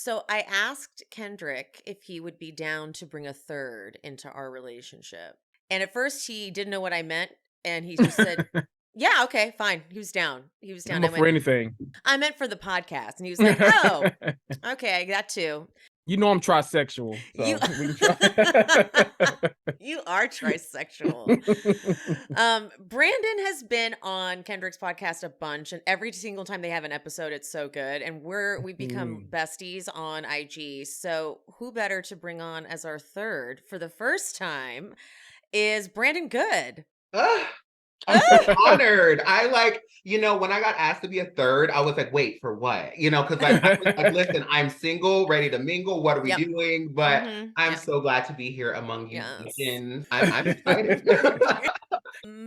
So I asked Kendrick if he would be down to bring a third into our relationship. And at first he didn't know what I meant. And he just said, yeah, okay, fine. He was down. He was down. I'm up for anything. I meant for the podcast. And he was like, oh, okay, I got to. You know I'm trisexual. So You, we can try. you are trisexual. Brandon has been on Kendrick's podcast a bunch, and every single time they have an episode, it's so good. And we've become besties on IG. So who better to bring on as our third for the first time is Brandon Good. I'm so honored. When I got asked to be a third, I was like, wait, for what? Because listen, I'm single, ready to mingle. What are we doing? But I'm so glad to be here among you. Yes. I'm excited.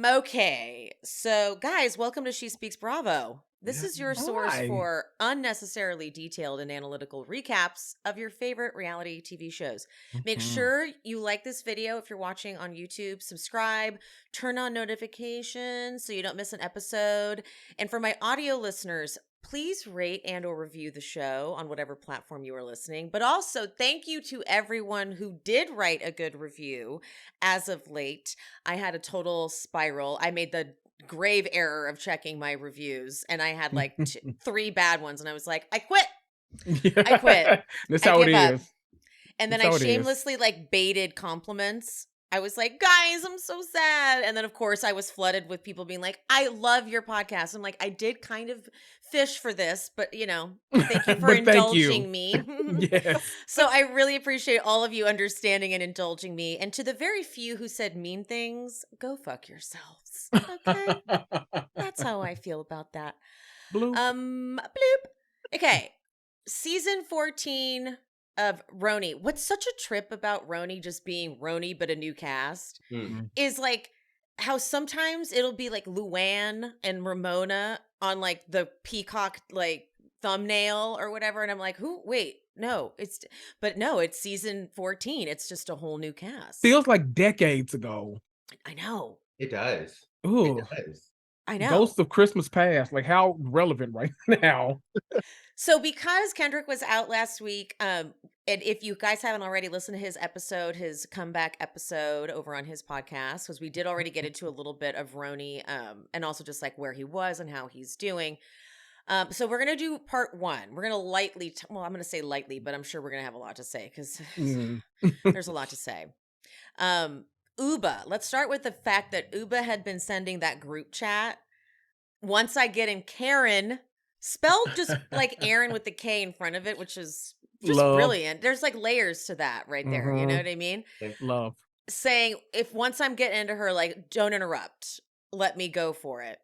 Okay. So, guys, welcome to She Speaks Bravo. This is your source for unnecessarily detailed and analytical recaps of your favorite reality TV shows. Make sure you like this video if you're watching on YouTube, subscribe, turn on notifications so you don't miss an episode. And for my audio listeners, please rate and or review the show on whatever platform you are listening. But also, thank you to everyone who did write a good review as of late. I had a total spiral. I made the grave error of checking my reviews, and I had like 3 bad ones, and I was like, I quit. I quit. That's how it is. And then I shamelessly like baited compliments. I was like, guys, I'm so sad. And then, of course, I was flooded with people being like, I love your podcast. I'm like, I did kind of fish for this, but, thank you for indulging me. Yes. So I really appreciate all of you understanding and indulging me. And to the very few who said mean things, go fuck yourselves. Okay? That's how I feel about that. Bloop. Bloop. Okay. Season 14 of RHONY. What's such a trip about RHONY just being RHONY but a new cast is like how sometimes it'll be like Luann and Ramona on like the Peacock like thumbnail or whatever, and I'm like, who? Wait, no, it's season 14. It's just a whole new cast. Feels like decades ago. I know. It does. Ooh. It does. I know. Ghosts of Christmas Past. Like how relevant right now. So because Kendrick was out last week, and if you guys haven't already listened to his episode, his comeback episode over on his podcast, because we did already get into a little bit of RHONY, and also just like where he was and how he's doing. So we're going to do part 1. We're going to I'm going to say lightly, but I'm sure we're going to have a lot to say because there's a lot to say. Ubah. Let's start with the fact that Ubah had been sending that group chat. Once I get in Karen, spelled just like Erin with the K in front of it, which is just brilliant. There's like layers to that right there. You know what I mean? Love. Saying once I'm getting into her, like, don't interrupt. Let me go for it.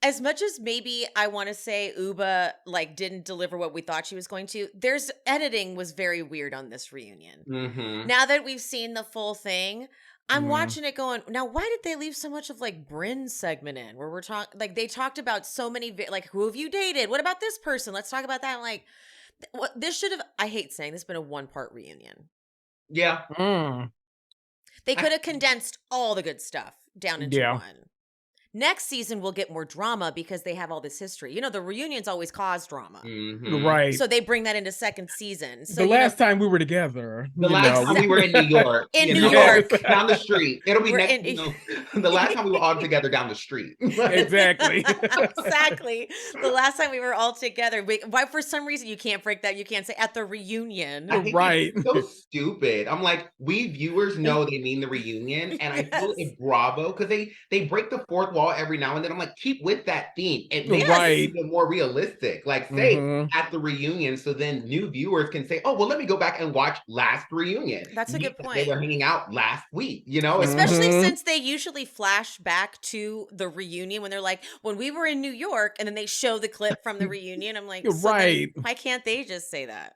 As much as maybe I want to say Ubah like didn't deliver what we thought she was going to, there's editing was very weird on this reunion. Now that we've seen the full thing, I'm watching it going, now why did they leave so much of like Brynn's segment in where we're talking, like they talked about so many, like who have you dated? What about this person? Let's talk about that. Like this should have, I hate saying this, been a 1-part reunion. Yeah. They could have condensed all the good stuff down into one. Next season, we'll get more drama because they have all this history. The reunions always cause drama. Right. So they bring that into second season. So the last time we were together. The last time we were in New York. In New York. Down the street. It'll be the last time we were all together down the street. Exactly. Exactly. The last time we were all together. Why, for some reason, you can't break that. You can't say at the reunion. Right. It's so stupid. I'm like, we viewers know they mean the reunion. And I feel like Bravo, because they break the fourth wall every now and then. I'm like, keep with that theme. It makes it even more realistic. Like say at the reunion, so then new viewers can say, oh, well, let me go back and watch last reunion. That's a good point. They were hanging out last week, Especially since they usually flash back to the reunion when they're like, when we were in New York, and then they show the clip from the reunion. I'm like, why can't they just say that?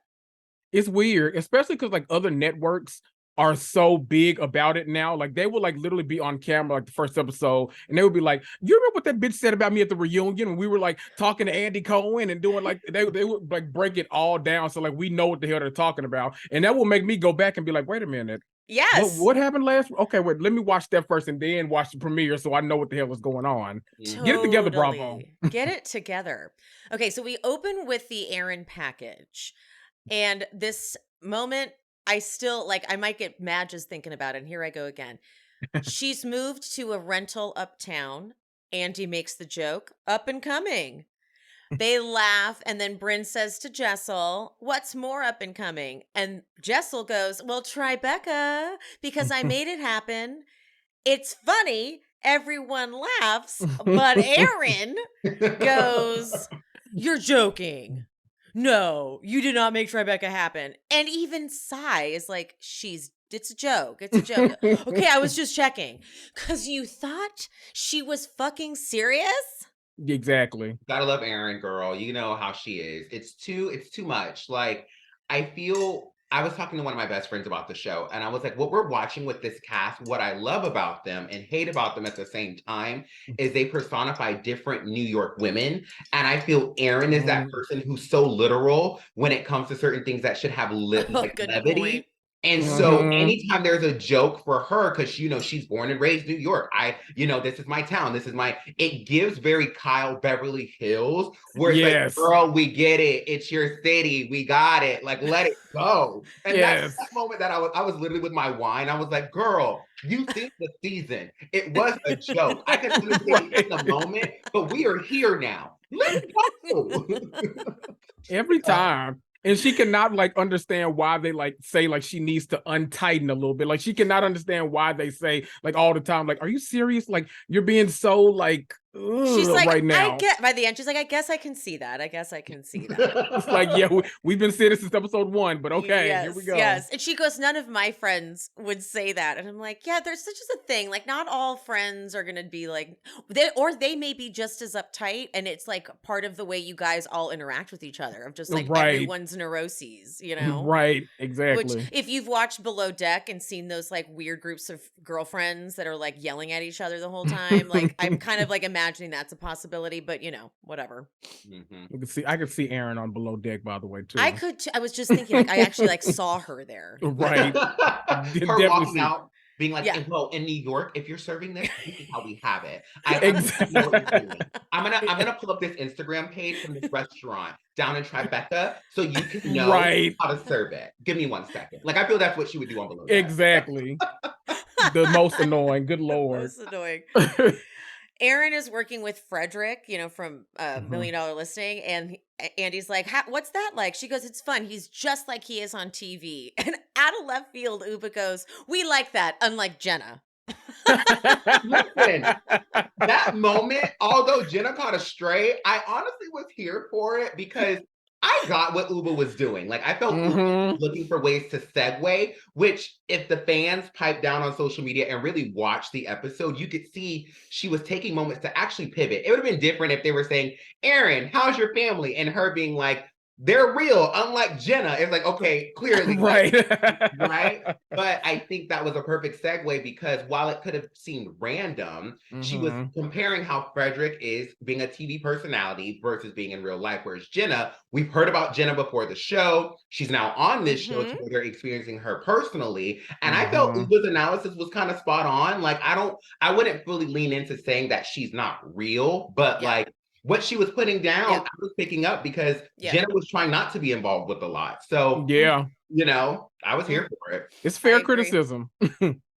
It's weird, especially because like other networks are so big about it now. Like they would like literally be on camera like the first episode, and they would be like, you remember what that bitch said about me at the reunion when we were like talking to Andy Cohen and doing like they would like break it all down so like we know what the hell they're talking about. And that will make me go back and be like, wait a minute, Yes. What happened last? Okay, wait. Let me watch that first, and then watch the premiere, so I know what the hell was going on. Totally. Get it together, Bravo. Get it together. Okay, so we open with the Erin package, and this moment, I still I might get mad just thinking about it. And here I go again. She's moved to a rental uptown. Andy makes the joke, up and coming. They laugh, and then Brynn says to Jessel, "What's more up and coming?" And Jessel goes, "Well, Tribeca, because I made it happen." It's funny. Everyone laughs, but Erin goes, "You're joking. No, you did not make Tribeca happen." And even Sai is like, it's a joke. It's a joke. Okay, I was just checking. Because you thought she was fucking serious? Exactly. Gotta love Erin, girl. You know how she is. It's too much. Like, I was talking to one of my best friends about the show, and I was like, what we're watching with this cast, what I love about them and hate about them at the same time is they personify different New York women. And I feel Erin is that person who's so literal when it comes to certain things that should have levity. Point. And so anytime there's a joke for her, because she's born and raised New York. This is my town. It gives very Kyle Beverly Hills, where it's like, girl, we get it. It's your city. We got it. Like, let it go. And that's that moment that I was literally with my wine. I was like, girl, you think the season. It was a joke. I could understand in the moment, but we are here now. Let's go. Every time. And she cannot understand why they say she needs to untighten a little bit. Like, she cannot understand why they say all the time, are you serious? Like, you're being so she's like, right now. By the end, she's like, I guess I can see that. It's yeah, we've been saying this since episode 1, but okay, yes, here we go. Yes. And she goes, none of my friends would say that. And I'm like, yeah, there's such a thing. Not all friends are going to be they may be just as uptight. And it's part of the way you guys all interact with each other, of just everyone's neuroses, Right, exactly. Which, if you've watched Below Deck and seen those weird groups of girlfriends that are yelling at each other the whole time, I'm kind of imagining that's a possibility, but whatever. I could see Erin on Below Deck, by the way, too. I was just thinking, I actually saw her there. Right. Her walking out, being well, in New York, if you're serving this is how we have it. Exactly. Know what you're doing. I'm gonna pull up this Instagram page from this restaurant down in Tribeca so you can know how to serve it. Give me 1 second. I feel that's what she would do on Below Deck. Exactly. The most annoying. Good Lord. Most annoying. Erin is working with Frederick, from $1 Million Listing, and Andy's like, what's that like? She goes, it's fun. He's just like he is on TV. And out of left field, Ubah goes, we like that, unlike Jenna. Listen, that moment, although Jenna caught a stray, I honestly was here for it because I got what Ubah was doing. I felt Ubah was looking for ways to segue, which if the fans piped down on social media and really watched the episode, you could see she was taking moments to actually pivot. It would have been different if they were saying, Erin, how's your family? And her being like, they're real, unlike Jenna. It's okay, clearly. Right. Right? But I think that was a perfect segue because while it could have seemed random, she was comparing how Frederick is being a TV personality versus being in real life. Whereas Jenna, we've heard about Jenna before the show. She's now on this show to where they're experiencing her personally. And I felt Ubah's analysis was kind of spot on. I wouldn't fully lean into saying that she's not real, but what she was putting down, I was picking up because Jenna was trying not to be involved with a lot. So, I was here for it. It's fair criticism.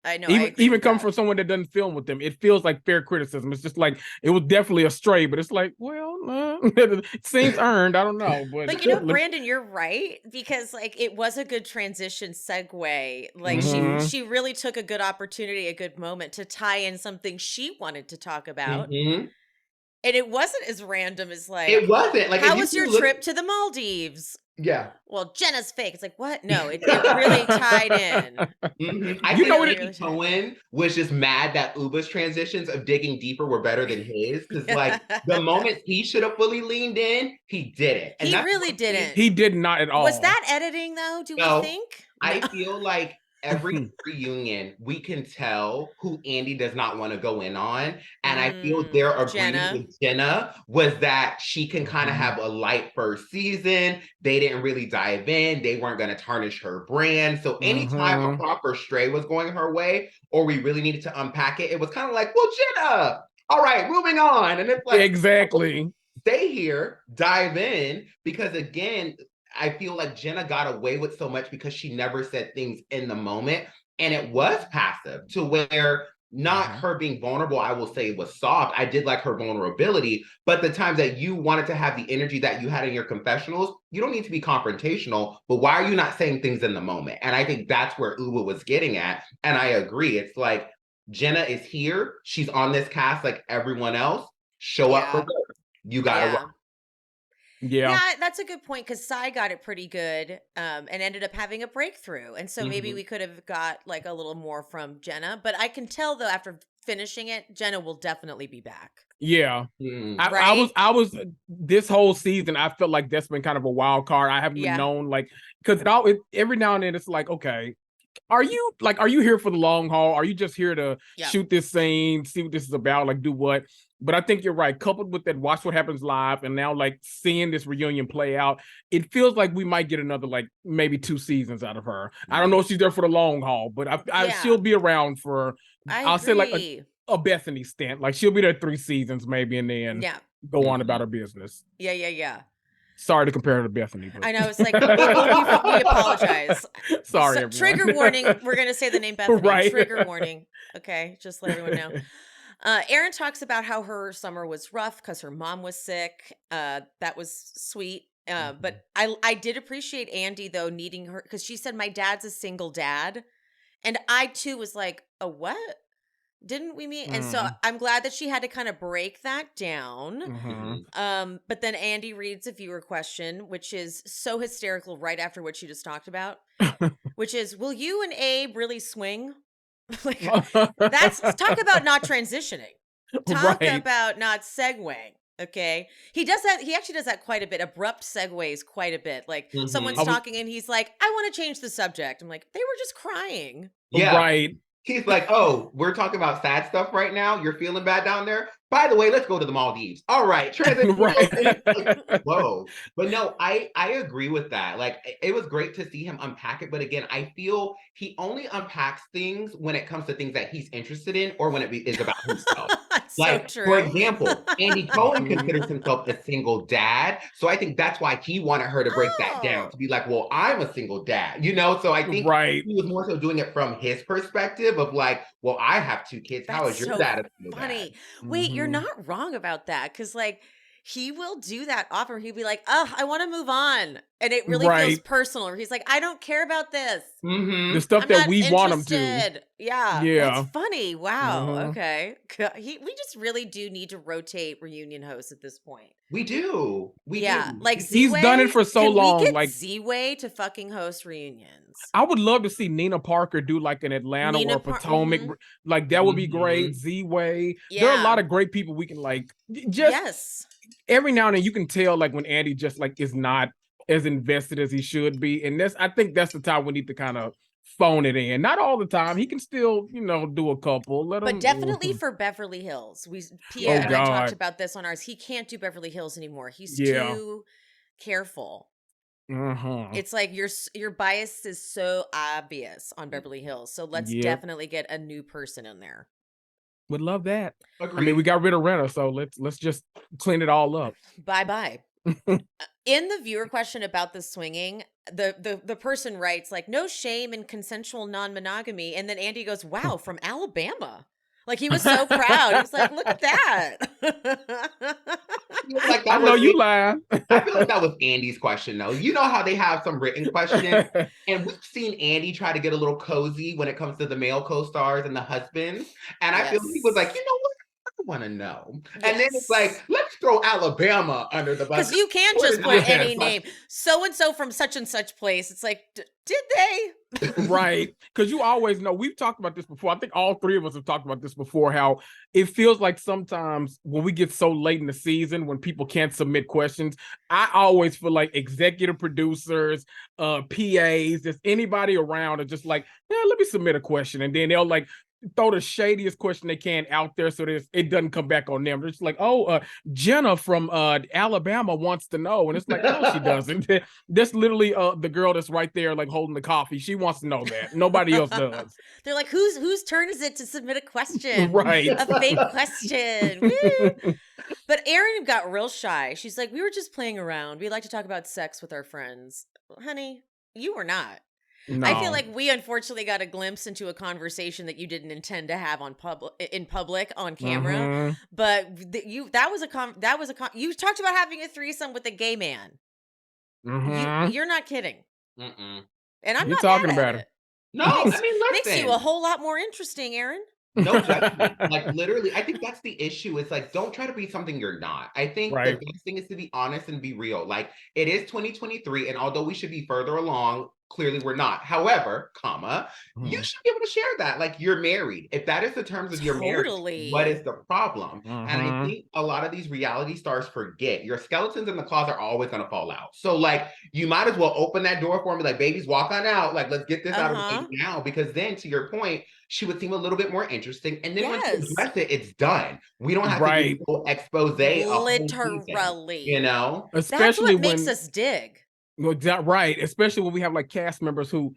I know. Even come from someone that doesn't film with them, it feels like fair criticism. It's just it was definitely a stray, but it's it seems earned. I don't know. But Brandon, you're right, because it was a good transition segue. She really took a good opportunity, a good moment to tie in something she wanted to talk about. And it wasn't as random as it wasn't how was your trip to the Maldives? Yeah. Well, Jenna's fake. It's what? No, it really tied in. I think Cohen was just mad that Ubah's transitions of digging deeper were better than his. Because the moment he should have fully leaned in, he didn't. And he really didn't. He did not at all. Was that editing though? Do we think? I feel like every reunion, we can tell who Andy does not want to go in on. And I feel their agreement with Jenna was that she can kind of have a light first season. They didn't really dive in. They weren't going to tarnish her brand. So anytime a proper stray was going her way, or we really needed to unpack it, it was kind of like, well, Jenna, all right, moving on. And it's like, exactly. Stay here, dive in, because again, I feel like Jenna got away with so much because she never said things in the moment. And it was passive to where not her being vulnerable, I will say, was soft. I did like her vulnerability, but the times that you wanted to have the energy that you had in your confessionals, you don't need to be confrontational, but why are you not saying things in the moment? And I think that's where Ubah was getting at. And I agree. It's like, Jenna is here. She's on this cast like everyone else. Show up for her. You gotta work. Yeah, that's a good point, because Sai got it pretty good and ended up having a breakthrough. And so maybe we could have got like a little more from Jenna. But I can tell, though, after finishing it, Jenna will definitely be back. Yeah. I was this whole season, I felt like that's been kind of a wild card. I haven't known, like, because every now and then it's like, okay, are you here for the long haul? Are you just here to shoot this scene, see what this is about, like do what? But I think you're right. Coupled with that, watch what happens live, and now like seeing this reunion play out, it feels like we might get another like maybe 2 seasons out of her. I don't know if she's there for the long haul, but she'll be around for I'll say like a Bethany stint. Like she'll be there 3 seasons maybe, and then go on about her business. Yeah. Sorry to compare her to Bethany. But... I know, it's like, we apologize. Sorry, trigger warning. We're going to say the name Bethany. Trigger warning. Okay, just let everyone know. Erin talks about how her summer was rough because her mom was sick. That was sweet. But I did appreciate Andy, though, needing her, because she said, my dad's a single dad. And I, too, was like, a what? Didn't we meet? And so I'm glad that she had to kind of break that down. But then Andy reads a viewer question, which is so hysterical right after what she just talked about, which is, will you and Abe really swing? Like, talk about not transitioning. Talk about not segueing. Okay. He does that. He actually does that quite a bit. Abrupt segues quite a bit. Like someone's talking and he's like, I want to change the subject. I'm like, they were just crying. Yeah. Right. He's like, oh, we're talking about sad stuff right now. You're feeling bad down there. By the way, let's go to the Maldives. All right. Like, whoa. But no, I agree with that. Like, it was great to see him unpack it. But again, I feel he only unpacks things when it comes to things that he's interested in or when it is about himself. Like, so for example, Andy Cohen considers himself a single dad. So I think that's why he wanted her to break that down, to be like, well, I'm a single dad, you know? So I think he was more so doing it from his perspective of like, well, I have 2 kids. How is your dad a single dad? Wait, you're not wrong about that. Because like, he will do that often. He'll be like, oh, I want to move on. And it really feels personal. Or he's like, I don't care about this. The stuff that we want him to. Yeah. That's funny. Wow. Okay. We just really do need to rotate reunion hosts at this point. We do. We do. Like he's done it for so long. We get like Z-Way to fucking host reunions. I would love to see Nina Parker do like an Atlanta or Potomac. Like that would be great. Z-Way. There are a lot of great people we can like just every now and then you can tell like when Andy just like is not as invested as he should be. And I think that's the time we need to kind of phone it in. Not all the time. He can still, do a couple. But definitely for Beverly Hills. Pia and I talked about this on ours. He can't do Beverly Hills anymore. He's too careful. It's like your bias is so obvious on Beverly Hills. So let's definitely get a new person in there. Would love that. Agreed. I mean, we got rid of Renner, so let's just clean it all up. Bye. In the viewer question about the swinging, the person writes like, no shame in consensual non-monogamy, and then Andy goes, wow, from Alabama. Like he was so proud. He was like, look at that. Like I know you lying. I feel like that was Andy's question though. You know how they have some written questions, and we've seen Andy try to get a little cozy when it comes to the male co-stars and the husbands. And I feel like he was like, you know what? want to know. Yes. And then it's like, let's throw Alabama under the bus. Because you can't just put any name. So-and-so from such and such place. It's like, did they? Right. Because you always know, we've talked about this before. I think all three of us have talked about this before, how it feels like sometimes when we get so late in the season, when people can't submit questions, I always feel like executive producers, PAs, just anybody around are just like, yeah, let me submit a question. And then they'll like throw the shadiest question they can out there so that it doesn't come back on them. They're just like, oh, Jenna from Alabama wants to know. And it's like, no, she doesn't. That's literally the girl that's right there like holding the coffee. She wants to know that. Nobody else does. They're like, whose turn is it to submit a question? Right. A fake question. Woo! But Erin got real shy. She's like, we were just playing around. We like to talk about sex with our friends. Honey, you were not. No. I feel like we unfortunately got a glimpse into a conversation that you didn't intend to have in public on camera. But you talked about having a threesome with a gay man. You're not kidding. And I'm not talking mad about at it. No, I mean, listen. Makes you a whole lot more interesting, Erin. No judgment. Like literally, I think that's the issue. It's like, don't try to be something you're not. I think the best thing is to be honest and be real. Like, it is 2023, and although we should be further along, clearly we're not. However, you should be able to share that. Like, you're married. If that is the terms of your marriage, what is the problem? And I think a lot of these reality stars forget your skeletons in the closet are always going to fall out. So like, you might as well open that door for me. Like, babies, walk on out. Like, let's get this out of the way now. Because then, to your point, she would seem a little bit more interesting. And then once you address it, it's done. We don't have to do a whole expose. Literally. You know? Especially that's what makes us dig. Right. Especially when we have like cast members who,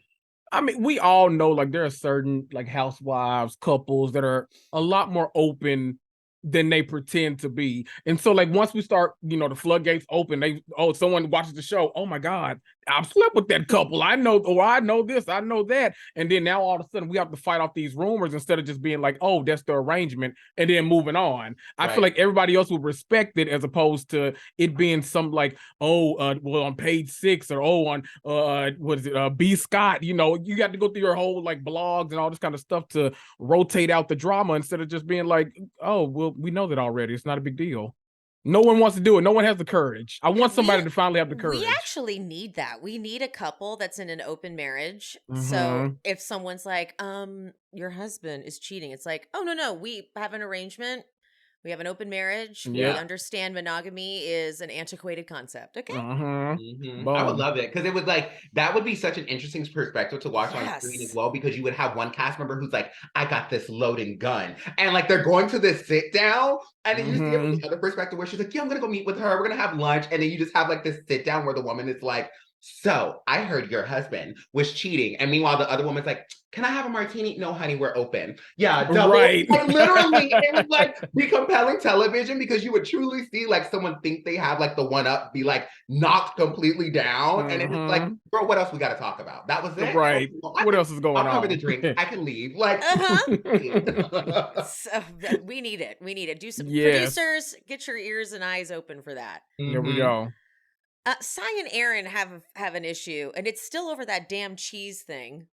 I mean, we all know like there are certain like housewives, couples that are a lot more open than they pretend to be. And so like once we start, you know, the floodgates open, someone watches the show, oh my God, I've slept with that couple. I know this, I know that. And then now all of a sudden we have to fight off these rumors instead of just being like, oh, that's the arrangement and then moving on. I feel like everybody else would respect it as opposed to it being some like, well, on page 6 or on what is it, B. Scott, you know, you got to go through your whole like blogs and all this kind of stuff to rotate out the drama instead of just being like, oh, well, we know that already. It's not a big deal. No one wants to do it. No one has the courage. I want somebody to finally have the courage. We actually need that. We need a couple that's in an open marriage. So if someone's like, your husband is cheating, it's like, oh, no, we have an arrangement. We have an open marriage. We understand monogamy is an antiquated concept. Okay. I would love it because it would like, that would be such an interesting perspective to watch on screen as well, because you would have one cast member who's like, I got this loading gun. And like, they're going to this sit down. And then you see it from the other perspective where she's like, yeah, I'm going to go meet with her. We're going to have lunch. And then you just have like this sit down where the woman is like, so I heard your husband was cheating. And meanwhile, the other woman's like, can I have a martini? No, honey, we're open. Yeah, double. Right. Like, literally, it would like be compelling television because you would truly see like someone think they have like the one up be like knocked completely down. And it's like, bro, what else we got to talk about? That was it. Right. What else is going on? I'll cover the drink. I can leave. Like, so we need it. We need it. Do some producers, get your ears and eyes open for that. Here we go. Sai and Erin have an issue, and it's still over that damn cheese thing.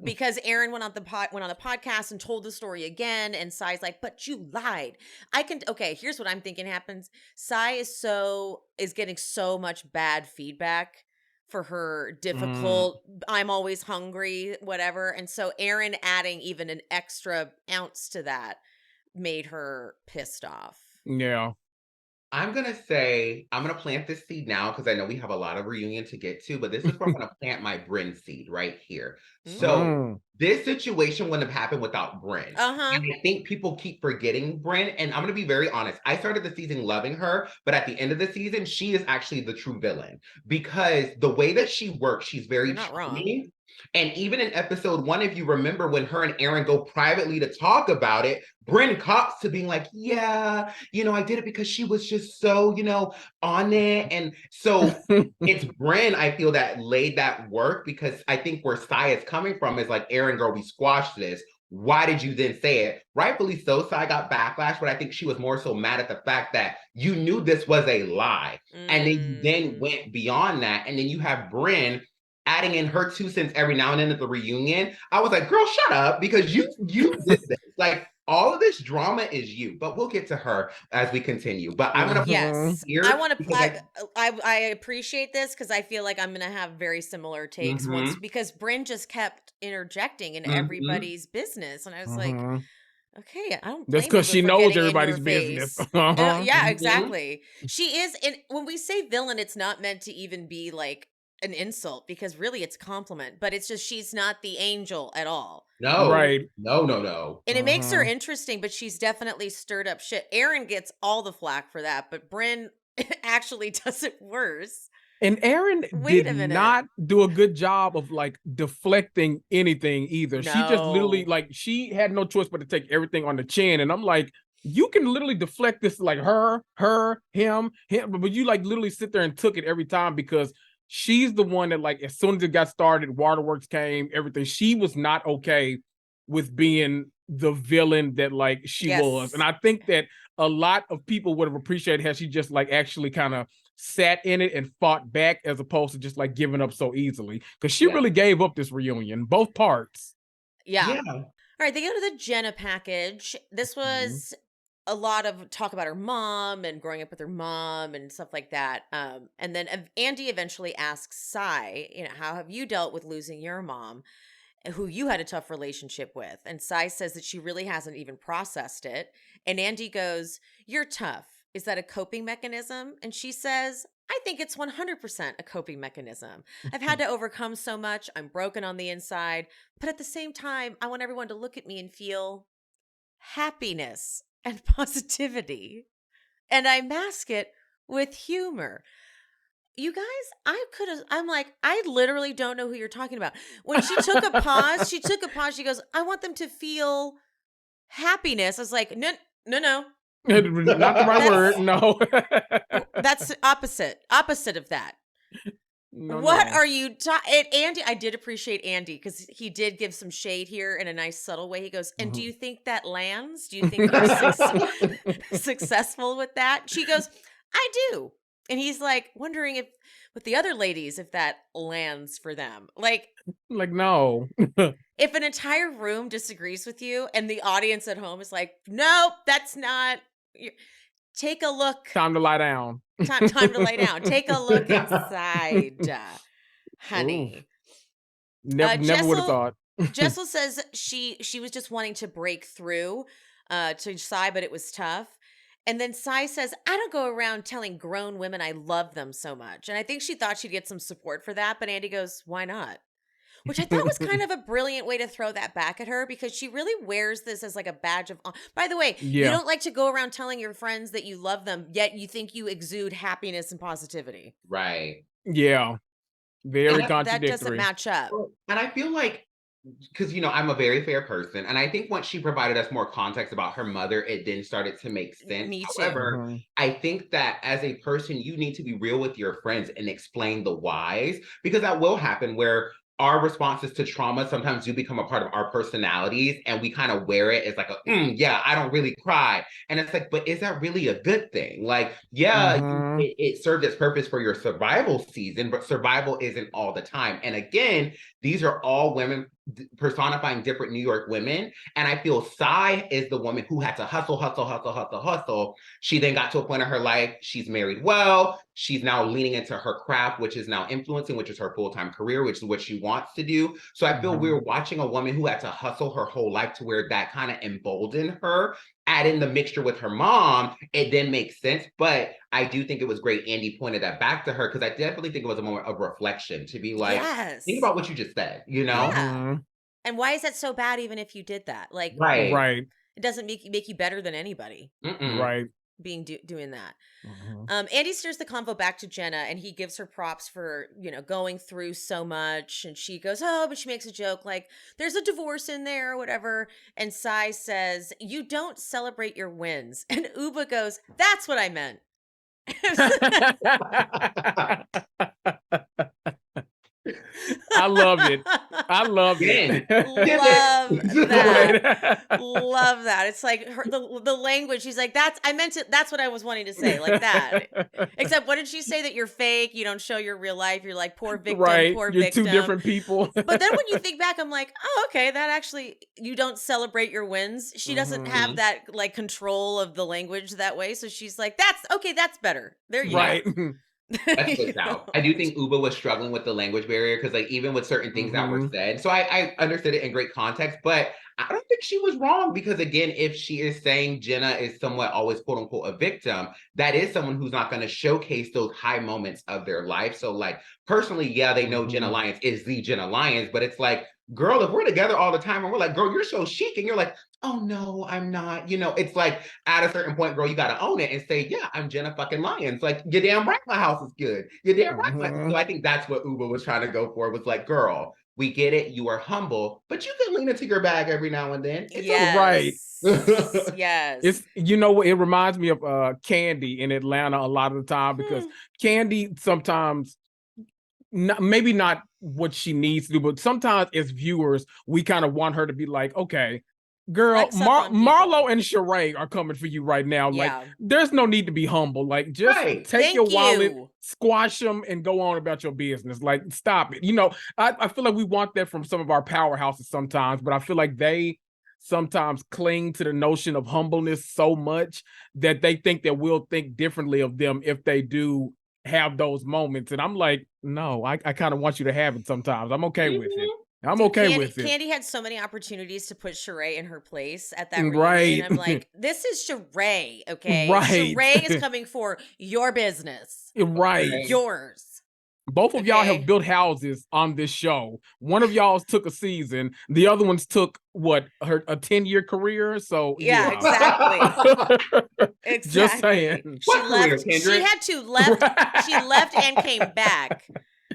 Because Erin went on the podcast and told the story again, and Sai's like, but you lied. Here's what I'm thinking happens. Sai is getting so much bad feedback for her difficult, I'm always hungry, whatever. And so Erin adding even an extra ounce to that made her pissed off. Yeah. I'm going to plant this seed now because I know we have a lot of reunion to get to, but this is where I'm going to plant my Brynn seed right here. So this situation wouldn't have happened without Brynn. And I think people keep forgetting Brynn. And I'm going to be very honest. I started the season loving her, but at the end of the season, she is actually the true villain because the way that she works, she's very charming. And even in episode 1, if you remember when her and Erin go privately to talk about it, Brynn cops to being like, yeah, you know, I did it because she was just so, you know, on it. And so it's Brynn, I feel, that laid that work, because I think where Sai is coming from is like, Erin, girl, we squashed this. Why did you then say it? Rightfully so, Sai got backlash, but I think she was more so mad at the fact that you knew this was a lie. And then you then went beyond that. And then you have Brynn adding in her 2 cents every now and then at the reunion. I was like, girl, shut up, because you did this. Like, all of this drama is you, but we'll get to her as we continue. But I'm gonna yes, here I want to. because I appreciate this because I feel like I'm gonna have very similar takes once because Brynn just kept interjecting in everybody's business, and I was like, okay, I don't blame That's because Ubah she for knows getting in your everybody's business. face. Yeah, exactly. She is, and when we say villain, it's not meant to even be like an insult because really it's a compliment, but it's just she's not the angel at all. no, Right. no. And it makes her interesting, but she's definitely stirred up shit. Erin gets all the flack for that, but Brynn actually does it worse. And Erin did not do a good job of like deflecting anything either. No. She just literally like she had no choice but to take everything on the chin. And I'm like, you can literally deflect this like her, him, but you like literally sit there and took it every time because she's the one that like as soon as it got started, waterworks came, everything. She was not okay with being the villain that like she was. And I think that a lot of people would have appreciated how she just like actually kind of sat in it and fought back as opposed to just like giving up so easily because she really gave up this reunion, both parts. Yeah. All right, they go to the Jenna package. This was a lot of talk about her mom and growing up with her mom and stuff like that. And then Andy eventually asks Sai, you know, how have you dealt with losing your mom, who you had a tough relationship with? And Sai says that she really hasn't even processed it. And Andy goes, you're tough. Is that a coping mechanism? And she says, I think it's 100% a coping mechanism. I've had to overcome so much. I'm broken on the inside. But at the same time, I want everyone to look at me and feel happiness and positivity. And I mask it with humor. You guys, I'm like, I literally don't know who you're talking about. When she took a pause, she goes, I want them to feel happiness. I was like, no. Not the right word. No. That's opposite of that. What are you talking? Andy, I did appreciate Andy because he did give some shade here in a nice subtle way. He goes, and do you think that lands? Do you think you're successful with that? She goes, I do. And he's like wondering if with the other ladies, if that lands for them. Like no. If an entire room disagrees with you and the audience at home is like, nope, that's not. Take a look. Time to lie down. Time to lay down. Take a look inside, honey. Never would have thought. Jessel says she was just wanting to break through to Sai, but it was tough. And then Sai says, I don't go around telling grown women I love them so much. And I think she thought she'd get some support for that. But Andy goes, why not? Which I thought was kind of a brilliant way to throw that back at her because she really wears this as like a badge of honor. By the way, you don't like to go around telling your friends that you love them, yet you think you exude happiness and positivity. Right. Yeah. Very contradictory. That doesn't match up. And I feel like, because, you know, I'm a very fair person. And I think once she provided us more context about her mother, it then started to make sense. Me too. However, I think that as a person, you need to be real with your friends and explain the whys, because that will happen where our responses to trauma sometimes do become a part of our personalities, and we kind of wear it as like yeah, I don't really cry. And it's like, but is that really a good thing? Like, yeah, it served its purpose for your survival season, but survival isn't all the time. And again, these are all women personifying different New York women. And I feel Sai is the woman who had to hustle. She then got to a point in her life, she's married well, she's now leaning into her craft, which is now influencing, which is her full-time career, which is what she wants to do. So I feel we're watching a woman who had to hustle her whole life to where that kind of emboldened her. Add in the mixture with her mom, it then makes sense. But I do think it was great Andy pointed that back to her, because I definitely think it was a moment of reflection to be like, think about what you just said, you know? Yeah. And why is that so bad even if you did that? Like, right. It doesn't make you better than anybody. Right. Doing that. Andy steers the convo back to Jenna, and he gives her props for, you know, going through so much. And she goes, oh, but she makes a joke like, there's a divorce in there or whatever. And Sai says, you don't celebrate your wins. And Ubah goes, that's what I meant. I love it. I love it. Love that. Love that. It's like the language. She's like, that's what I was wanting to say, like that. Except what did she say? That you're fake, you don't show your real life, you're like poor victim, poor you're victim. Two different people. But then when you think back, I'm like, oh, okay, that actually, you don't celebrate your wins. She doesn't have that like control of the language that way. So she's like, that's better. There you go. That's good out. I do think Ubah was struggling with the language barrier because, like, even with certain things that were said, so I understood it in great context, but I don't think she was wrong because, again, if she is saying Jenna is somewhat always quote unquote a victim, that is someone who's not going to showcase those high moments of their life. So, like, personally, yeah, they know Jenna Lyons is the Jenna Lyons, but it's like, girl, if we're together all the time and we're like, girl, you're so chic, and you're like, oh no, I'm not, it's like at a certain point, girl, you got to own it and say, yeah, I'm Jenna fucking Lyons. Like, you're damn right my house is good. You're damn right. So I think that's what Ubah was trying to go for, was like, girl, we get it, you are humble, but you can lean into your bag every now and then. It's right. Yes. It's, it reminds me of Candy in Atlanta a lot of the time, because Candy sometimes, maybe not what she needs to do, but sometimes as viewers, we kind of want her to be like, okay, girl, Marlo and Sheree are coming for you right now. Like, there's no need to be humble. Like, just take your wallet, squash them, and go on about your business. Like, stop it. I feel like we want that from some of our powerhouses sometimes, but I feel like they sometimes cling to the notion of humbleness so much that they think that we'll think differently of them if they do have those moments. And I'm like, no, I kind of want you to have it sometimes. I'm okay with it. I'm okay with it. Candy had so many opportunities to put Sheree in her place at that reunion. I'm like, this is Sheree, okay? Sheree is coming for your business. Yours. Both of y'all have built houses on this show. One of y'all's took a season. The other one's took a 10-year career. So exactly. Just saying. She left. She had to left. She left and came back.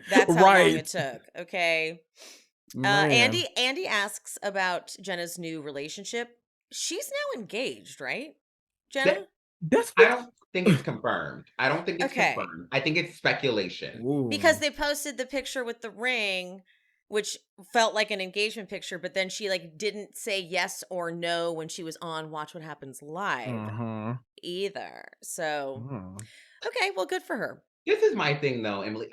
That's how long it took. Okay. Andy asks about Jenna's new relationship. She's now engaged, right? Jenna? I don't think it's confirmed. I don't think it's confirmed. I think it's speculation. Ooh. Because they posted the picture with the ring, which felt like an engagement picture, but then she like didn't say yes or no when she was on Watch What Happens Live either. So, okay, well, good for her. This is my thing though, Emily.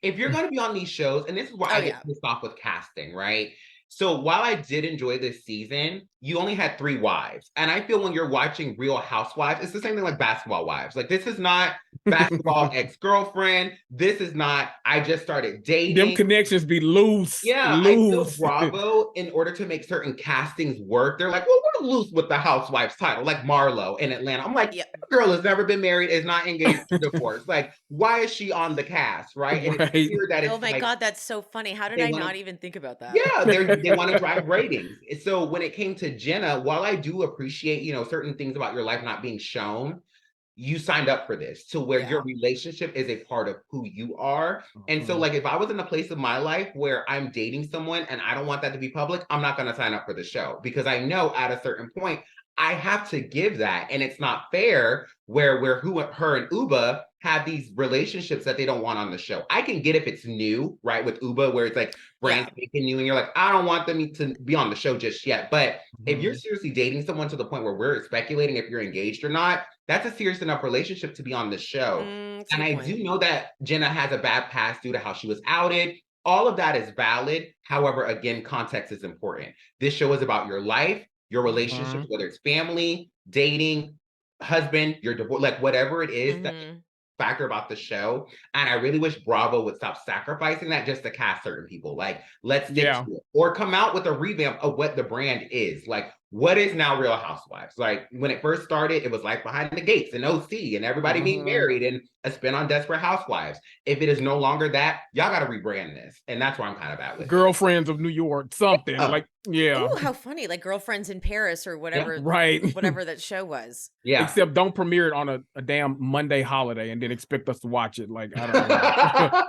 If you're going to be on these shows, and this is why I get pissed off with casting, right? So while I did enjoy this season, you only had 3 wives. And I feel when you're watching Real Housewives, it's the same thing like Basketball Wives. Like, this is not Basketball Ex-Girlfriend. This is not, I just started dating. Them connections be loose. Yeah, loose. I feel Bravo, in order to make certain castings work, they're like, well, we're loose with the Housewives title, like Marlo in Atlanta. I'm like, girl has never been married, is not engaged to divorce. Like, why is she on the cast, right? And it's clear that it's oh my God, that's so funny. How did I not even think about that? Yeah, they want to drive ratings. So when it came to Jenna, while I do appreciate, certain things about your life not being shown, you signed up for this to where your relationship is a part of who you are. And so, like, if I was in a place of my life where I'm dating someone and I don't want that to be public, I'm not going to sign up for the show, because I know at a certain point I have to give that. And it's not fair where her and Ubah have these relationships that they don't want on the show. I can get if it's new, right? With Ubah, where it's like brand spanking new and you're like, I don't want them to be on the show just yet. But if you're seriously dating someone to the point where we're speculating if you're engaged or not, that's a serious enough relationship to be on the show. And I do know that Jenna has a bad past due to how she was outed. All of that is valid. However, again, context is important. This show is about your life, your relationship, whether it's family, dating, husband, your divorce, like whatever it is that factor about the show. And I really wish Bravo would stop sacrificing that just to cast certain people. Like, let's stick to it. Or come out with a revamp of what the brand is. Like, what is now Real Housewives? Like, when it first started, it was like Behind the Gates and OC and everybody being married and a spin on Desperate Housewives. If it is no longer that, y'all got to rebrand this. And that's where I'm kind of at with Girlfriends of New York, something like, Ooh, how funny. Like Girlfriends in Paris or whatever. Whatever that show was. Yeah. Except don't premiere it on a damn Monday holiday and then expect us to watch it. Like, I don't know.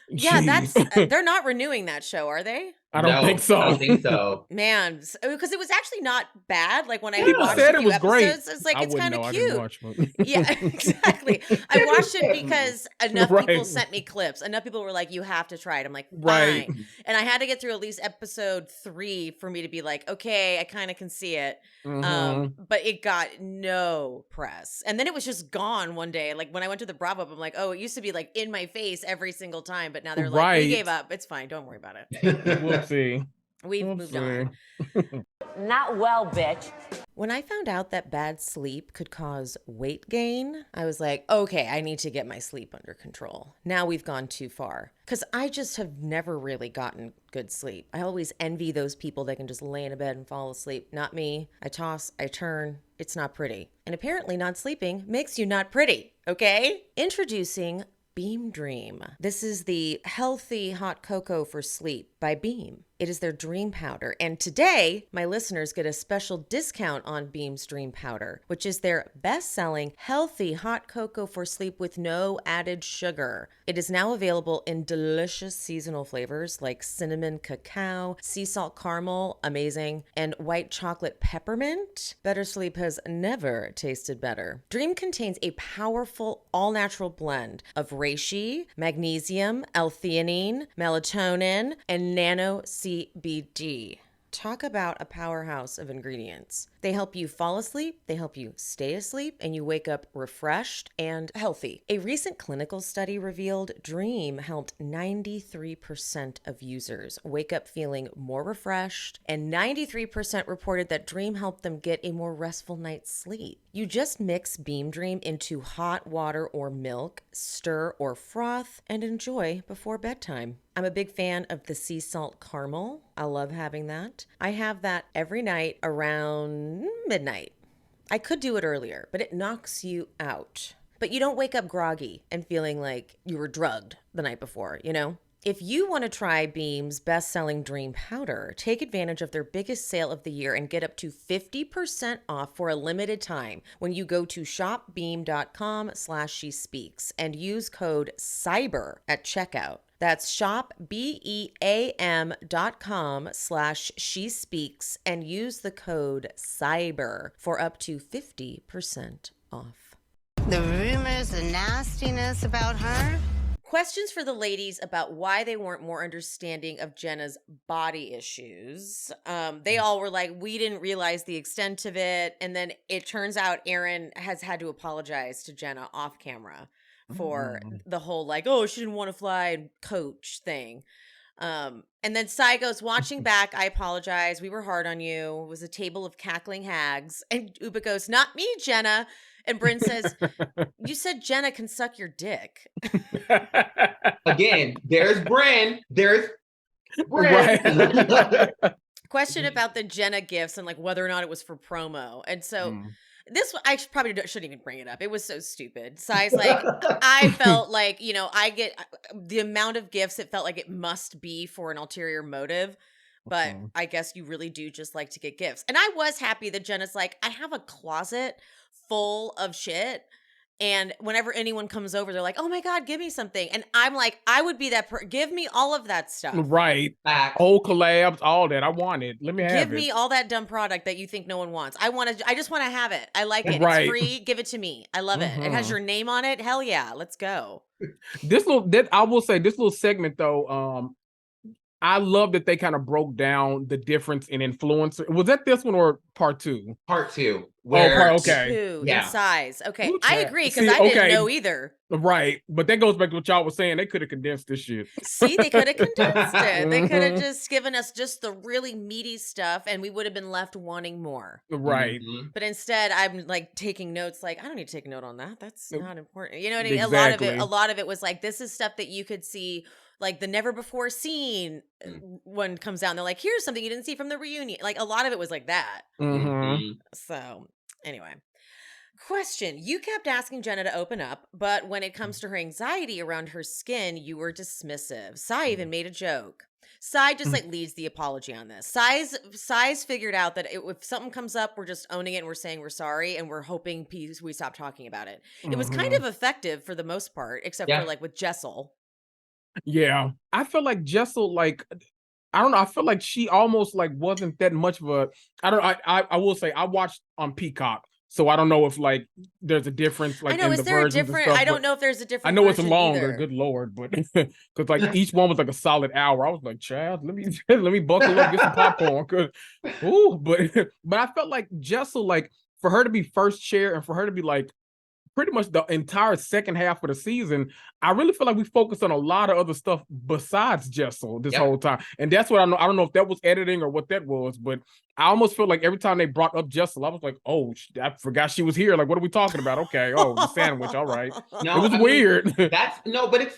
Yeah, they're not renewing that show, are they? I don't think No, I so. don't think so. Man, because it was actually not bad. Like when I People watched said a it few was great. episodes, it's like I it's wouldn't kind of know. I didn't cute. watch one. Yeah, exactly. I watched it because enough people Right. sent me clips. Enough people were like, "You have to try it." I'm like, Right. "Fine." And I had to get through at least episode 3 for me to be like, "Okay, I kind of can see it." But it got no press, and then it was just gone one day. Like when I went to the Bravo, I'm like, "Oh, it used to be like in my face every single time," but now they're like, "We gave up. It's fine. Don't worry about it. We'll see. We've We'll moved see. on." Not well, bitch. When I found out that bad sleep could cause weight gain, I was like, okay, I need to get my sleep under control. Now we've gone too far. Because I just have never really gotten good sleep. I always envy those people that can just lay in a bed and fall asleep. Not me. I toss, I turn. It's not pretty. And apparently not sleeping makes you not pretty, okay? Introducing Beam Dream. This is the healthy hot cocoa for sleep by Beam. It is their dream powder. And today, my listeners get a special discount on Beam's Dream Powder, which is their best-selling healthy hot cocoa for sleep with no added sugar. It is now available in delicious seasonal flavors like cinnamon cacao, sea salt caramel, amazing, and white chocolate peppermint. Better sleep has never tasted better. Dream contains a powerful all-natural blend of reishi, magnesium, L-theanine, melatonin, and nano CBD. Talk about a powerhouse of ingredients. They help you fall asleep, they help you stay asleep, and you wake up refreshed and healthy. A recent clinical study revealed Dream helped 93% of users wake up feeling more refreshed, and 93% reported that Dream helped them get a more restful night's sleep. You just mix Beam Dream into hot water or milk, stir or froth, and enjoy before bedtime. I'm a big fan of the sea salt caramel. I love having that. I have that every night around midnight. I could do it earlier, but it knocks you out. But you don't wake up groggy and feeling like you were drugged the night before, you know? If you want to try Beam's best-selling Dream Powder, take advantage of their biggest sale of the year and get up to 50% off for a limited time when you go to shopbeam.com/shespeaks and use code CYBER at checkout. That's shopbeam.com/shespeaks and use the code CYBER for up to 50% off. The rumors and nastiness about her? Questions for the ladies about why they weren't more understanding of Jenna's body issues. They all were like, we didn't realize the extent of it. And then it turns out Erin has had to apologize to Jenna off camera for the whole like, oh, she didn't want to fly and coach thing. And then Sai goes, watching back, I apologize. We were hard on you. It was a table of cackling hags. And Ubah goes, not me, Jenna. And Brynn says, you said Jenna can suck your dick. Again, there's Brynn. There's Brynn. Right. Question about the Jenna gifts and like whether or not it was for promo. And so this, I probably shouldn't even bring it up. It was so stupid. Sai's like, I felt like, you know, I get the amount of gifts, it felt like it must be for an ulterior motive. But I guess you really do just like to get gifts. And I was happy that Jenna's like, I have a closet full of shit. And whenever anyone comes over, they're like, oh my God, give me something. And I'm like, I would be that give me all of that stuff. Right. Old collabs, all that. I want it. Let me have it. Give me all that dumb product that you think no one wants. I just want to have it. I like it. Right. It's free. Give it to me. I love it. It has your name on it. Hell yeah. Let's go. I will say this little segment though, I love that they kind of broke down the difference in influencer. Was that this one or part 2? Part 2. Where, okay. 2 in size. Okay. Ooh, I agree because I didn't know either. Right. But that goes back to what y'all was saying. They could have condensed this shit. See, they could have condensed it. They could have just given us just the really meaty stuff and we would have been left wanting more. Right. But instead, I'm like taking notes like, I don't need to take a note on that. That's not important. You know what I mean? Exactly. A lot of it was like, this is stuff that you could see like the never before seen one comes out and they're like, here's something you didn't see from the reunion. Like a lot of it was like that. So anyway, question. You kept asking Jenna to open up, but when it comes to her anxiety around her skin, you were dismissive. Sai even made a joke. Sai just like leads the apology on this. Sai's figured out that if something comes up, we're just owning it and we're saying we're sorry and we're hoping we stop talking about it. It was kind of effective for the most part, except for like with Jessel. Yeah. I feel like Jessel, like I don't know. I feel like she almost like wasn't that much of a. I don't. I will say I watched on Peacock, so I don't know if like there's a difference like I know. in Is the there a versions and different? stuff. I don't But know if there's a I different know it's version longer. either. Good lord, but because like each one was like a solid hour. I was like, child, let me let me buckle up, get some popcorn. Cause, ooh, but I felt like Jessel, like for her to be first chair and for her to be like pretty much the entire second half of the season, I really feel like we focused on a lot of other stuff besides Jessel this whole time. And that's what I know. I don't know if that was editing or what that was, but I almost feel like every time they brought up Jessel, I was like, oh, I forgot she was here. Like, what are we talking about? Okay. Oh, the sandwich. All right. No, it was I mean, weird. but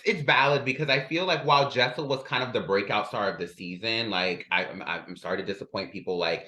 it's valid because I feel like while Jessel was kind of the breakout star of the season, like I'm sorry to disappoint people. Like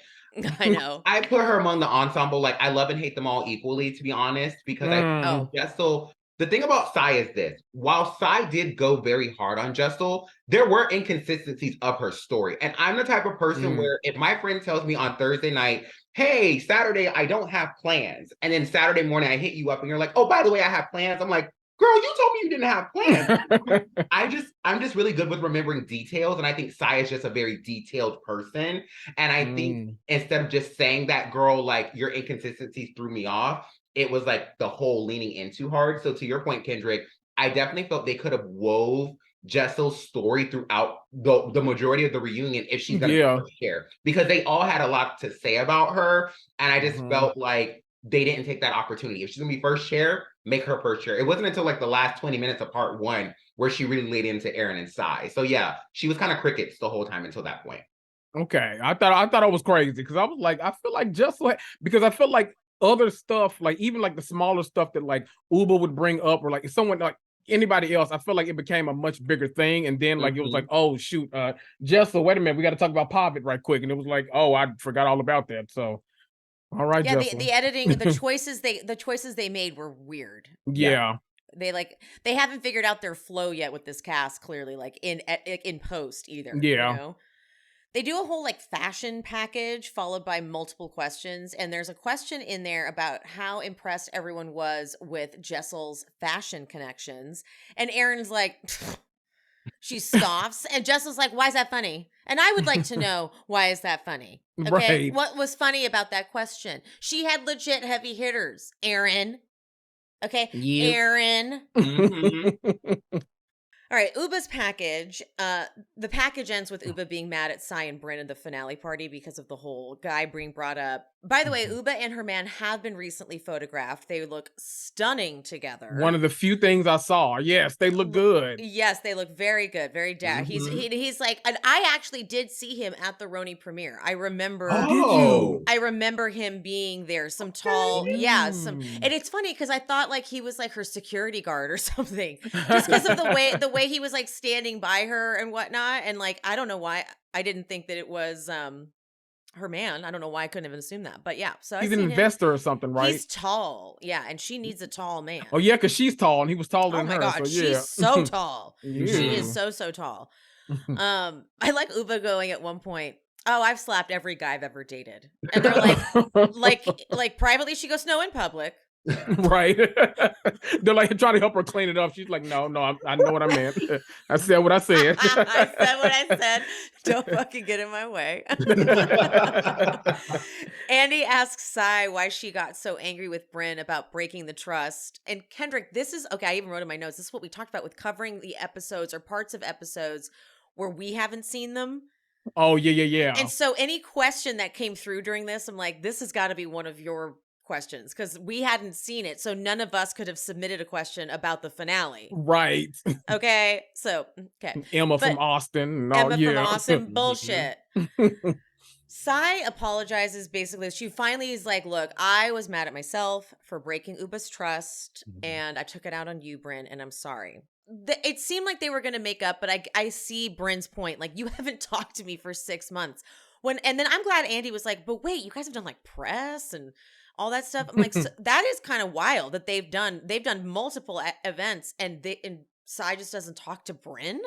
I know. I put her among the ensemble. Like I love and hate them all equally, to be honest, because I think Jessel. The thing about Sai is this: while Sai did go very hard on Jessel, there were inconsistencies of her story. And I'm the type of person where if my friend tells me on Thursday night, hey, Saturday, I don't have plans. And then Saturday morning, I hit you up and you're like, oh, by the way, I have plans. I'm like, girl, you told me you didn't have plans. I'm just really good with remembering details. And I think Sai is just a very detailed person. And I think instead of just saying that, girl, like your inconsistencies threw me off, it was like the whole leaning in too hard. So to your point, Kendrick, I definitely felt they could have wove Jessel's story throughout the majority of the reunion if she's going to share, because they all had a lot to say about her. And I just felt like they didn't take that opportunity. If she's going to be first chair, make her first chair. It wasn't until like the last 20 minutes of part one where she really laid into Erin and Sai. So yeah, she was kind of crickets the whole time until that point. Okay. I thought it was crazy because I was like, I feel like Jessel, because I feel like other stuff, like even like the smaller stuff that like Ubah would bring up, or like someone like anybody else, I feel like it became a much bigger thing. And then like it was like, oh shoot, Jessel, wait a minute, we got to talk about Pavitt right quick. And it was like, oh, I forgot all about that. So all right, yeah, Jessel. the editing, the choices they made were weird. Yeah. They haven't figured out their flow yet with this cast, clearly, like in post either. Yeah. You know? They do a whole like fashion package followed by multiple questions. And there's a question in there about how impressed everyone was with Jessel's fashion connections. And Erin's like, she scoffs. And Jessel's like, why is that funny? And I would like to know, why is that funny? Okay. Right. What was funny about that question? She had legit heavy hitters, Erin. Okay. Yep. Erin. All right, Ubah's package. The package ends with Ubah being mad at Sai and Brynn in the finale party because of the whole guy being brought up. By the way, Ubah and her man have been recently photographed. They look stunning together. One of the few things I saw. Yes, they look good. Yes, they look very good, very down. He's like, and I actually did see him at the RHONY premiere. I remember. Oh, did you? I remember him being there. Some tall, and it's funny because I thought like he was like her security guard or something, just because of the way he was like standing by her and whatnot. And like, I don't know why I didn't think that it was her man. I don't know why I couldn't even assume that, but yeah. So he's an investor or something, right? He's tall, yeah, and she needs a tall man. Oh yeah, because she's tall and he was taller than her. Oh my god, so, yeah. she's so tall. Yeah. She is so tall. I like Ubah going at one point, oh, I've slapped every guy I've ever dated, and they're like privately she goes, no, in public. Right. They're like trying to help her clean it up. She's like, no, I know what I meant. I said what I said. I said what I said. Don't fucking get in my way. Andy asks Sai why she got so angry with Brynn about breaking the trust. And Kendrick, this is, okay, I even wrote in my notes, this is what we talked about with covering the episodes or parts of episodes where we haven't seen them. Oh, yeah. And so any question that came through during this, I'm like, this has got to be one of your questions because we hadn't seen it, so none of us could have submitted a question about the finale, right? Okay, so Emma from Austin, from Austin, bullshit. Sai apologizes. Basically, she finally is like, look, I was mad at myself for breaking Ubah's trust, and I took it out on you, Brynn, and I'm sorry. It seemed like they were going to make up, but I see Brynn's point, like, you haven't talked to me for 6 months. And then I'm glad Andy was like, but wait, you guys have done like press and all that stuff. I'm like, so that is kind of wild that they've done multiple events and Sai just doesn't talk to Brynn.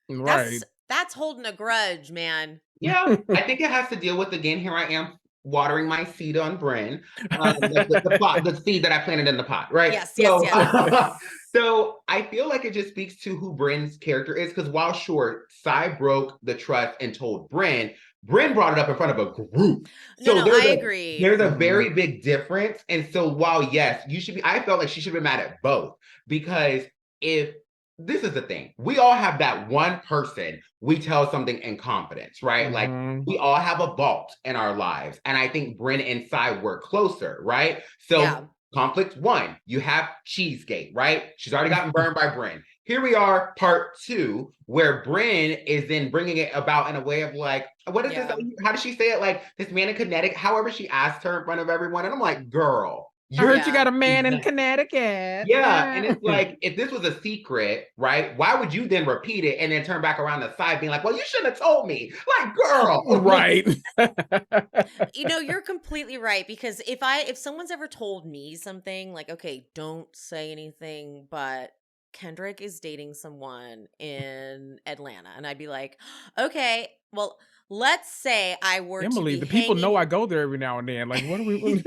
Right. That's holding a grudge, man. Yeah, I think it has to deal with, again, here I am watering my seed on Brynn, the seed that I planted in the pot, right? Yes, so, yes. So I feel like it just speaks to who Brynn's character is, because while sure, Sai broke the trust and told Brynn brought it up in front of a group. So No, I agree. There's a very big difference. And so while yes, I felt like she should have been mad at both, because if this is the thing, we all have that one person we tell something in confidence, right? Like we all have a vault in our lives. And I think Brynn and Sai were closer, right? So conflict 1, you have Cheesegate, right? She's already gotten burned by Brynn. Here we are, part 2, where Brynn is then bringing it about in a way of like, what is this? How does she say it? Like this man in Connecticut, however she asked her in front of everyone. And I'm like, girl, I heard you got a man in Connecticut. Yeah, and it's like, if this was a secret, right, why would you then repeat it and then turn back around the side being like, well, you shouldn't have told me. Like, girl. Right. You're completely right, because if someone's ever told me something like, okay, don't say anything, but Kendrick is dating someone in Atlanta, and I'd be like, okay, well, let's say I were Emily, to be the people know I go there every now and then. Like, what are we?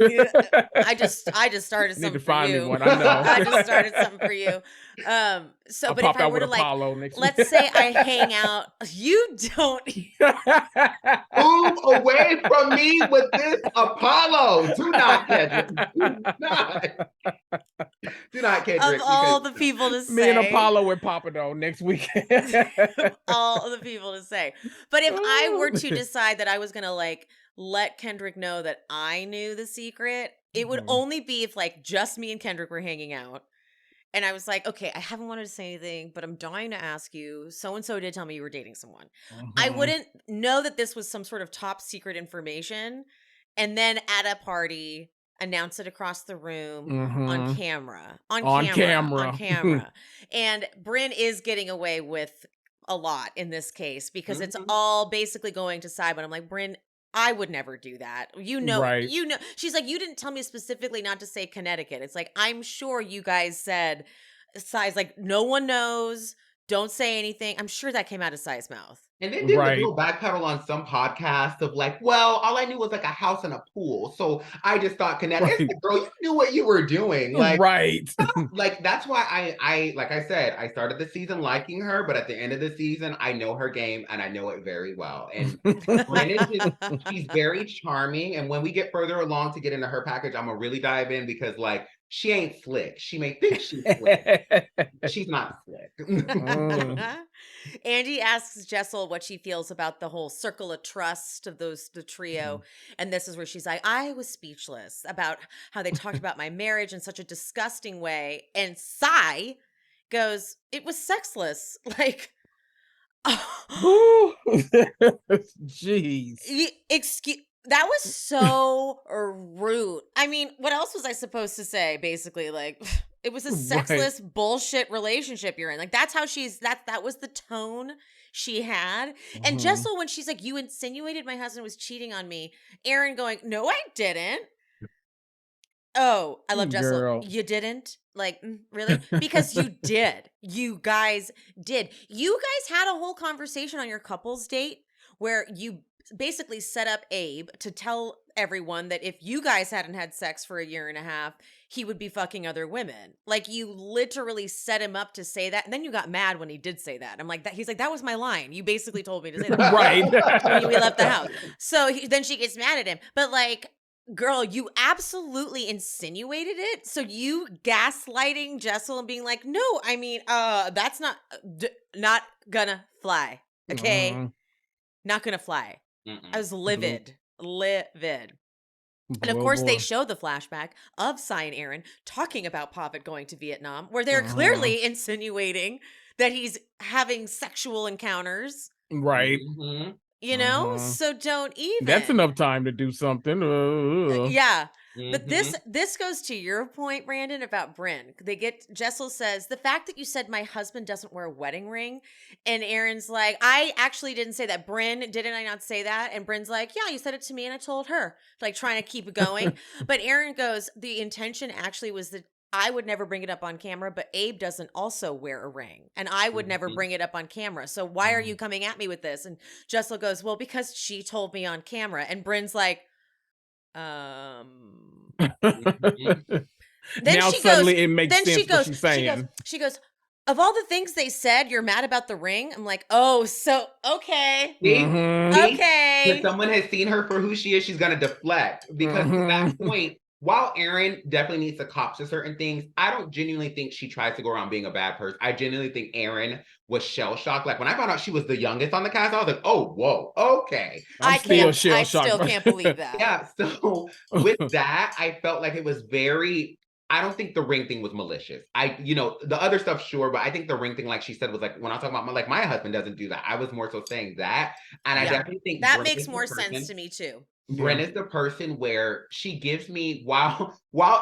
I just started something for you. One, I know. I just started something for you. So, I'll but pop if I out were with to like, Apollo next let's week. say I hang out, you don't move away from me with this Apollo. Do not, Kendrick. Do not, Kendrick. Of all the people to say. Me and Apollo and Papado next week. All the people to say. But if I were to decide that I was going to like let Kendrick know that I knew the secret, it would only be if like just me and Kendrick were hanging out. And I was like, okay, I haven't wanted to say anything, but I'm dying to ask you. So-and-so did tell me you were dating someone. I wouldn't know that this was some sort of top secret information. And then at a party, announce it across the room on camera. On camera. And Brynn is getting away with a lot in this case, because it's all basically going to side. But I'm like, Brynn, I would never do that. Right. She's like, you didn't tell me specifically not to say Connecticut. It's like, I'm sure you guys said, Sai's like, no one knows. Don't say anything. I'm sure that came out of Sai's mouth. And then did a little backpedal on some podcast of like, well, all I knew was like a house and a pool. So I just thought Connecticut. Right. Like, girl, you knew what you were doing. Like, like that's why I like I said, I started the season liking her, but at the end of the season, I know her game and I know it very well. And she's very charming. And when we get further along to get into her package, I'm gonna really dive in, because like she ain't slick. She may think she's slick. She's not slick. Andy asks Jessel what she feels about the whole circle of trust of the trio. And this is where she's like, I was speechless about how they talked about my marriage in such a disgusting way. And Sai goes, it was sexless. Like, jeez. That was so rude. I mean, what else was I supposed to say? Basically, like, it was a sexless bullshit relationship you're in. Like, that's how that was the tone she had. And Jessel, when she's like, you insinuated my husband was cheating on me. Erin going, no, I didn't. Oh, I love Jessel. Girl. You didn't? Like, really? Because you did. You guys did. You guys had a whole conversation on your couples date where you basically set up Abe to tell everyone that if you guys hadn't had sex for a year and a half, he would be fucking other women. Like, you literally set him up to say that. And then you got mad when he did say that. I'm like, he's like, that was my line. You basically told me to say that. Right. When we left the house. So then she gets mad at him. But like, girl, you absolutely insinuated it. So you gaslighting Jessel and being like, no, I mean, that's not gonna fly. Okay? Not gonna fly. I was livid. Livid. And of course, they show the flashback of Sai and Erin talking about Pavitt going to Vietnam, where they're clearly insinuating that he's having sexual encounters. Right. You know? So don't even. That's enough time to do something. Yeah. But this goes to your point, Brandon, about Brynn. Jessel says, the fact that you said my husband doesn't wear a wedding ring, and Erin's like, I actually didn't say that. Brynn, didn't I not say that? And Brynn's like, yeah, you said it to me and I told her. Like, trying to keep it going. But Erin goes, the intention actually was that I would never bring it up on camera, but Abe doesn't also wear a ring, and I would never bring it up on camera. So why are you coming at me with this? And Jessel goes, well, because she told me on camera. And Brynn's like, Then now she suddenly goes, it makes then sense she goes, what she's saying. she goes, of all the things they said, you're mad about the ring. I'm like, oh, so okay. If someone has seen her for who she is, she's gonna deflect. Because to that point, while Erin definitely needs to cop to certain things, I don't genuinely think she tries to go around being a bad person. I genuinely think Erin was shell-shocked. Like when I found out she was the youngest on the cast, I was like, oh, whoa, okay. I still can't believe that. Yeah, so with that, I felt like it was very, I don't think the ring thing was malicious. The other stuff, sure, but I think the ring thing, like she said, was like, when I was talking about, my husband doesn't do that. I was more so saying that. And I definitely think that makes more sense to me too. Brynn is the person where she gives me, while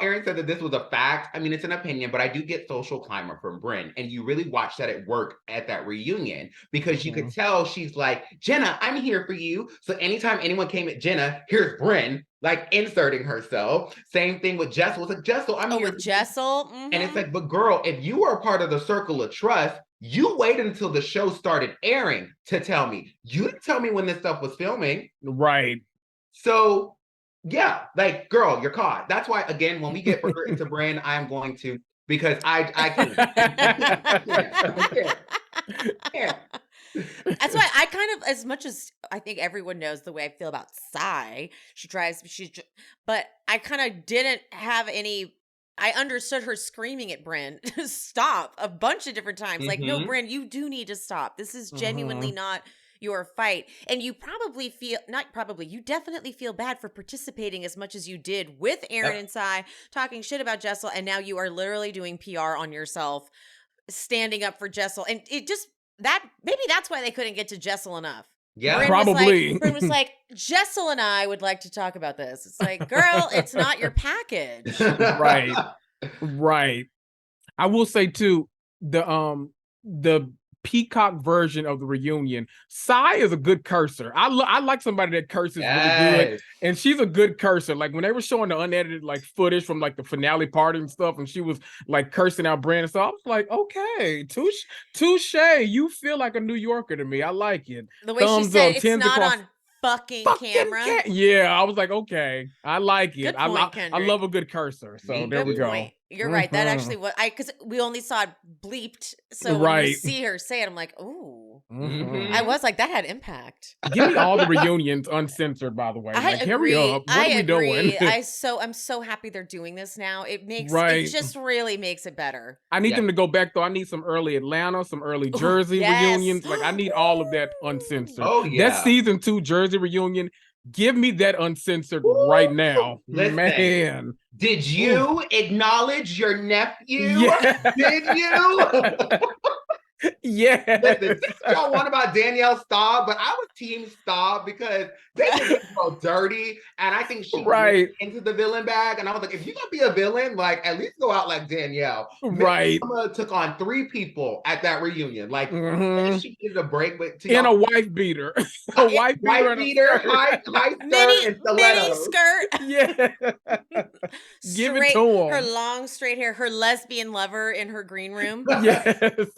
Erin said that this was a fact, I mean, it's an opinion, but I do get social climber from Brynn. And you really watch that at work at that reunion, because you could tell she's like, Jenna, I'm here for you. So anytime anyone came at Jenna, here's Brynn, like inserting herself. Same thing with Jessel. It's like, Jessel, I'm here. With Jessel. And it's like, but girl, if you were a part of the circle of trust, you waited until the show started airing to tell me. You didn't tell me when this stuff was filming. Right. So, yeah, like, girl, you're caught. That's why, again, when we get further into Brynn, I'm going to, because I can't. I can't. That's why I kind of, as much as I think everyone knows the way I feel about Sai, but I kind of didn't have any, I understood her screaming at Brynn to stop a bunch of different times. Like, no, Brynn, you do need to stop. This is genuinely not your fight. And you you definitely feel bad for participating as much as you did with Erin and Sai, talking shit about Jessel, and now you are literally doing PR on yourself, standing up for Jessel. And it just, maybe that's why they couldn't get to Jessel enough. Yeah, Brynn probably. Brynn was like, Jessel and I would like to talk about this. It's like, girl, it's not your package. Right. I will say too, the Peacock version of the reunion, Sai is a good cursor. I like somebody that curses really good, and she's a good cursor. Like when they were showing the unedited like footage from like the finale party and stuff, and she was like cursing out Brynn, so I was like, okay, touche. You feel like a New Yorker to me. I like it. The way she said it's not on fucking camera. Yeah, I was like, okay, I like it. Good point, I love a good cursor. So there we go. You're right. That actually was because we only saw it bleeped. So when you see her say it, I'm like, ooh. I was like, that had impact. Give me all the reunions uncensored, by the way. I agree. Hurry up. What are we doing? I'm so happy they're doing this now. It just really makes it better. I need them to go back though. I need some early Atlanta, some early Jersey reunions. Like I need all of that uncensored. Oh yeah. That season 2 Jersey reunion. Give me that uncensored right now. Listen, man. Did you acknowledge your nephew? Yeah. Did you? Yeah. Listen, this y'all want about Danielle Staub, but I was team Staub because they did so dirty, and I think she went into the villain bag, and I was like, if you're gonna be a villain, like at least go out like Danielle. Right. Mama took on 3 people at that reunion. Like she needed a break, but and a wife beater. A wife beater, high skirt, mini stilettos. skirt. Yeah. Give it to him. Her long straight hair, her lesbian lover in her green room. Yes.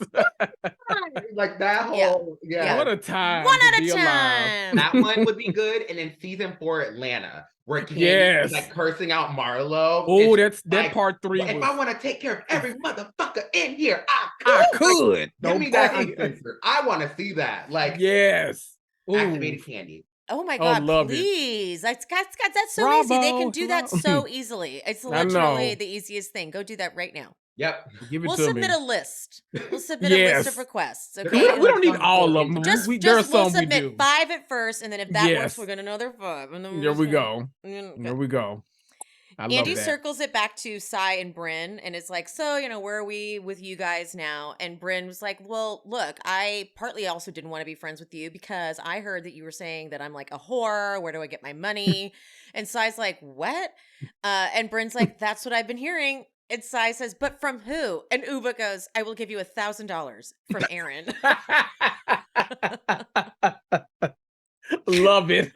Like that whole What a time. One at a time. That one would be good. And then season 4 Atlanta, where Candy was like cursing out Marlo. Oh, that's like, part 3. If I want to take care of every motherfucker in here, I could. Like, give me that uncensored. I want to see that. Like activated Candy. Oh my God, please. That's so easy. They can do that so easily. It's literally the easiest thing. Go do that right now. Yep. We'll submit a list. We'll submit a list of requests. Okay. We don't need all of them. We'll submit 5 at first, and then if that works, we're gonna another 5. And then there we go. There we go. Andy circles it back to Sai and Brynn, and it's like, so, where are we with you guys now? And Brynn was like, well, look, I partly also didn't want to be friends with you because I heard that you were saying that I'm like a whore. Where do I get my money? And Sai's like, what? And Brynn's like, that's what I've been hearing. And Sai says, but from who? And Ubah goes, I will give you $1,000 from Erin. Love it.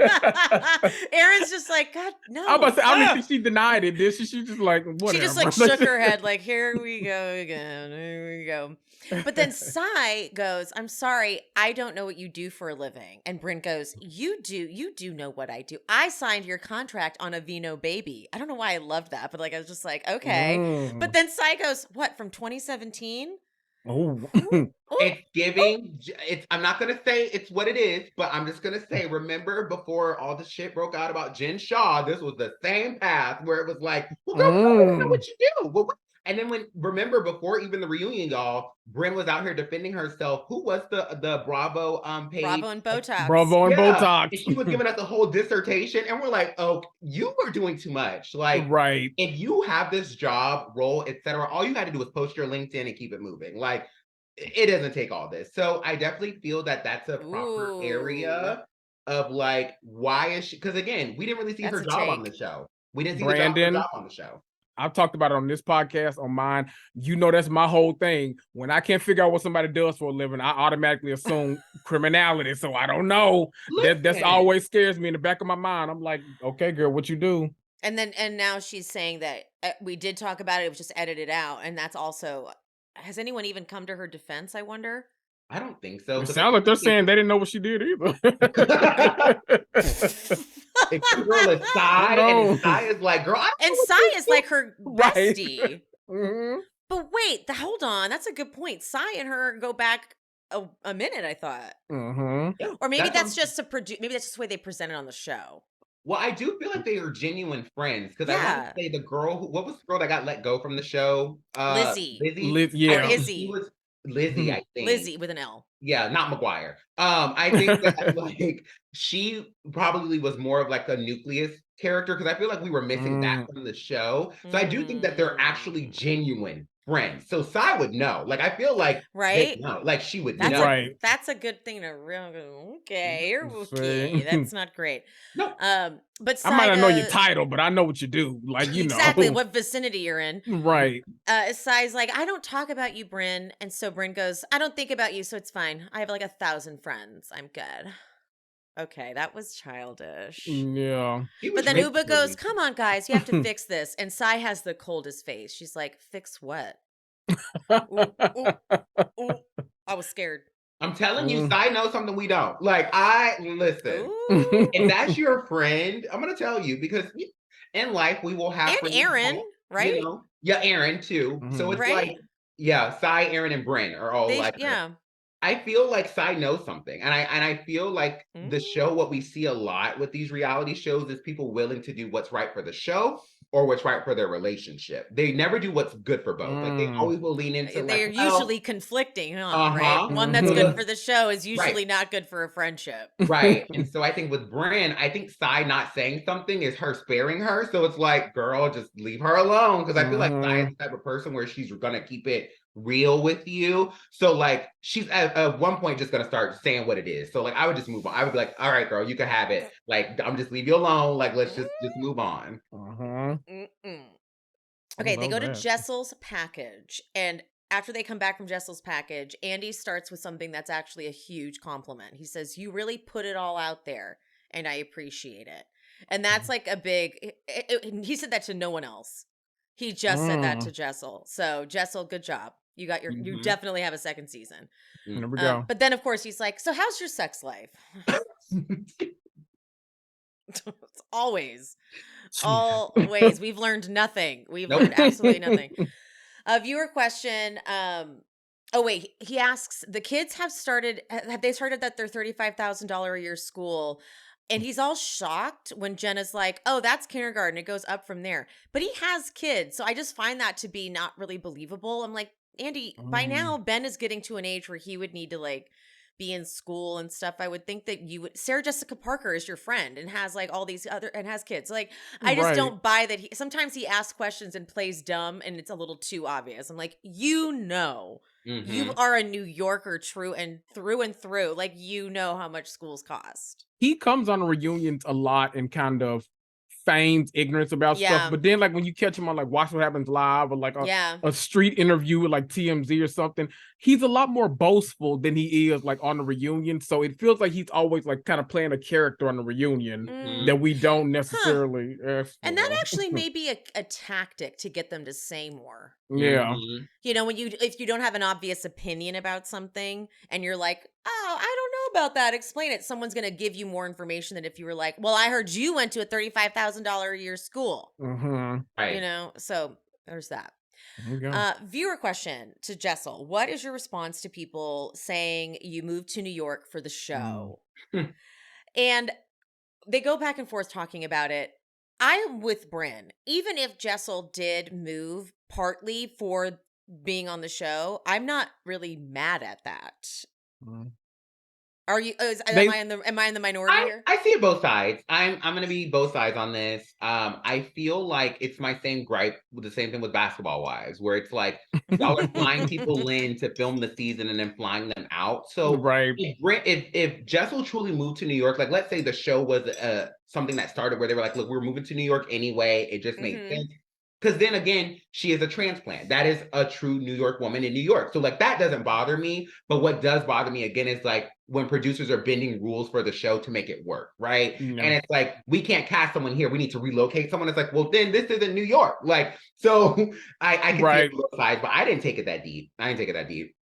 Erin's just like, God, no. I don't think she denied it, did she? She just like, whatever. She just like shook her head like, here we go again. Here we go. But then Sai goes, I'm sorry, I don't know what you do for a living. And Brynn goes, you do know what I do. I signed your contract on a Vino baby. I don't know why I loved that, but like I was just like, okay. But then Sai goes, what, from 2017? Oh. It's giving. I'm not gonna say it's what it is, but I'm just gonna say, remember before all the shit broke out about Jen Shaw, this was the same path where it was like, well, girl, I don't know what you do. Well, and then remember before even the reunion, y'all, Brynn was out here defending herself. Who was the Bravo page? Bravo and Botox. Bravo and Botox. And she was giving us a whole dissertation, and we're like, oh, you were doing too much. Like, right. If you have this job, role, etc., all you had to do was post your LinkedIn and keep it moving. Like, it doesn't take all this. So I definitely feel that that's a proper area of like, why is she? Because again, we didn't really see her job on the show. We didn't see her job on the show. I've talked about it on this podcast, on mine. You know, that's my whole thing. When I can't figure out what somebody does for a living, I automatically assume criminality. So I don't know. That's always scares me in the back of my mind. I'm like, okay, girl, what you do? And now she's saying that we did talk about it. It was just edited out. And that's also, has anyone even come to her defense, I wonder? I don't think so. It sounds like they're saying they didn't know what she did either. If the girl is Sai, and Sai is like, girl, and Sai is like her bestie. Right. But wait, hold on. That's a good point. Sai and her go back a minute, I thought. Yeah, or maybe that's just to produce. Maybe that's just the way they present it on the show. Well, I do feel like they are genuine friends because I want to say the girl what was the girl that got let go from the show? Lizzie. Yeah. Or Izzy. She was Lizzie, I think. Lizzie with an L. Yeah, not McGuire. I think that like she probably was more of like a nucleus character because I feel like we were missing that from the show. So I do think that they're actually genuine friends. So Sai would know. Like I feel like like she would know. That's a good thing to okay. That's not great. No. But Sai I might not know your title, but I know what you do. Like you exactly know what vicinity you're in. Right. Sai's like, I don't talk about you, Brynn. And so Brynn goes, I don't think about you, so it's fine. I have like 1,000 friends. I'm good. Okay, that was childish. Yeah. But then Ubah goes, come on, guys, you have to fix this. And Sai has the coldest face. She's like, fix what? Ooh. I was scared. I'm telling you, Sai knows something we don't. Like, listen. If that's your friend, I'm going to tell you because in life we will have and Erin, right? You know, yeah, Erin too. So it's like, yeah, Sai, Erin, and Brynn are all like, I feel like Sai knows something. And I feel like the show, what we see a lot with these reality shows is people willing to do what's right for the show or what's right for their relationship. They never do what's good for both. Like they always will lean into they're usually conflicting, right? One that's good for the show is usually not good for a friendship. Right. And so I think with Brynn, I think Sai not saying something is her sparing her. So it's like, girl, just leave her alone. Because I feel like Sai is the type of person where she's gonna keep it real with you. So like she's at one point just gonna start saying what it is. So like I would just move on. I would be like, all right, girl, you can have it. Like I'm just leave you alone. Like let's just move on. Okay, they go to Jessel's package, and after they come back from Jessel's package, Andy starts with something that's actually a huge compliment. He says, you really put it all out there, and I appreciate it. And that's like a big, he said that to no one else. He just said that to Jessel. So Jessel, good job. You got you definitely have a second season. There we go. But then of course he's like, so how's your sex life? Always. We've learned nothing. We've learned absolutely nothing. A viewer question. He asks, the kids have they started at their $35,000 a year school? And he's all shocked when Jenna's like, oh, that's kindergarten. It goes up from there. But he has kids. So I just find that to be not really believable. I'm like, Andy, by now Ben is getting to an age where he would need to like be in school and stuff. I would think that you would. Sarah Jessica Parker is your friend and has like all these and has kids. Like I just don't buy that. Sometimes he asks questions and plays dumb and it's a little too obvious. I'm like, you are a New Yorker through and through. Like, you know how much schools cost. He comes on reunions a lot and kind of feigns ignorance about Yeah. stuff. But then like when you catch him on like Watch What Happens Live or like Yeah. a street interview with like TMZ or something, he's a lot more boastful than he is like on the reunion. So it feels like he's always like kind of playing a character on the reunion that we don't necessarily ask And that for. actually may be a tactic to get them to say more. Yeah. You know, if you don't have an obvious opinion about something and you're like, oh, I don't know about that, explain it. Someone's going to give you more information than if you were like, well, I heard you went to a $35,000 a year school. Right. You know, so there's that. There you go. Viewer question to Jessel. What is your response to people saying you moved to New York for the show? And they go back and forth talking about it. I'm with Brynn. Even if Jessel did move partly for being on the show, I'm not really mad at that. Are you? Am I in the minority here? I see it both sides. I'm gonna be both sides on this. I feel like it's my same gripe with the same thing with Basketball Wives, where it's like y'all are flying people in to film the season and then flying them out. So if Jessel truly moved to New York, like let's say the show was something that started where they were like, look, we're moving to New York anyway. It just made sense. Because then again, she is a transplant. That is a true New York woman in New York. So like that doesn't bother me. But what does bother me again is like when producers are bending rules for the show to make it work, right? And it's like, we can't cast someone here. We need to relocate someone. It's like, well, then this isn't New York. Like, so I can see it both sides, but I didn't take it that deep.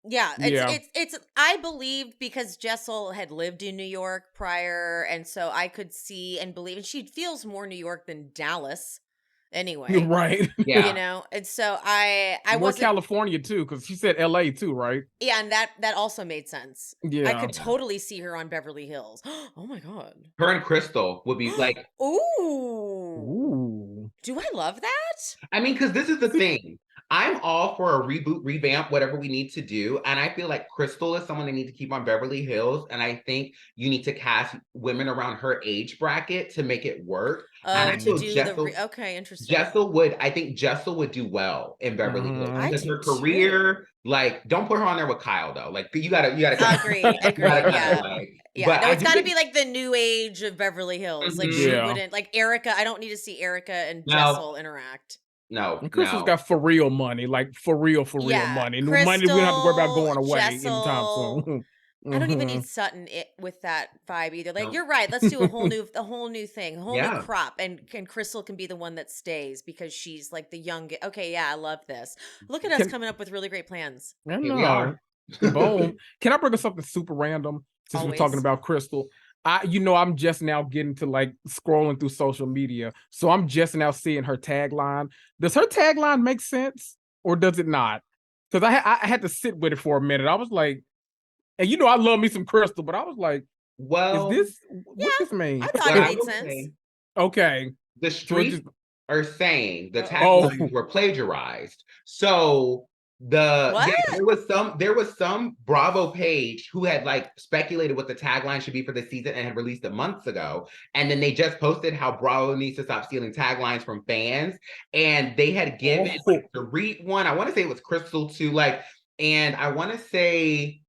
Yeah, it's I believed because Jessel had lived in New York prior, and so I could see and believe, and she feels more New York than Dallas. Anyway, right? Yeah, you know, and so I was California too, because she said LA too, right? Yeah, and that also made sense. Yeah, I could totally see her on Beverly Hills. Oh my god, her and Crystal would be like, ooh. Do I love that? I mean, because this is the thing. I'm all for a reboot, revamp, whatever we need to do. And I feel like Crystal is someone they need to keep on Beverly Hills. And I think you need to cast women around her age bracket to make it work. And I feel okay, interesting. I think Jessel would do well in Beverly Hills. Because her career, like, don't put her on there with Kyle though. Like, you gotta agree. Yeah, but no, it's got to be like the new age of Beverly Hills. Like she wouldn't, like Erica. I don't need to see Erica and Jessel interact. No, and Crystal's got for real money, like for real money. Crystal, money we don't have to worry about going away Jessel, anytime soon. I don't even need Sutton with that vibe either. Like you're right. Let's do a whole new thing, a whole new crop, and Crystal can be the one that stays because she's like the young. Okay, yeah, I love this. Look at us coming up with really great plans. I know. We are. Boom. Can I bring us something super random since we're talking about Crystal? I'm just now getting to like scrolling through social media. So I'm just now seeing her tagline. Does her tagline make sense or does it not? Because I had to sit with it for a minute. I was like, and I love me some Crystal, but I was like, well, is this what this means? I thought it made sense. Okay. The streets are saying the taglines were plagiarized. So there was some Bravo page who had like speculated what the tagline should be for the season and had released it months ago, and then they just posted how Bravo needs to stop stealing taglines from fans, and they had given the read one. I want to say it was Crystal too, and I want to say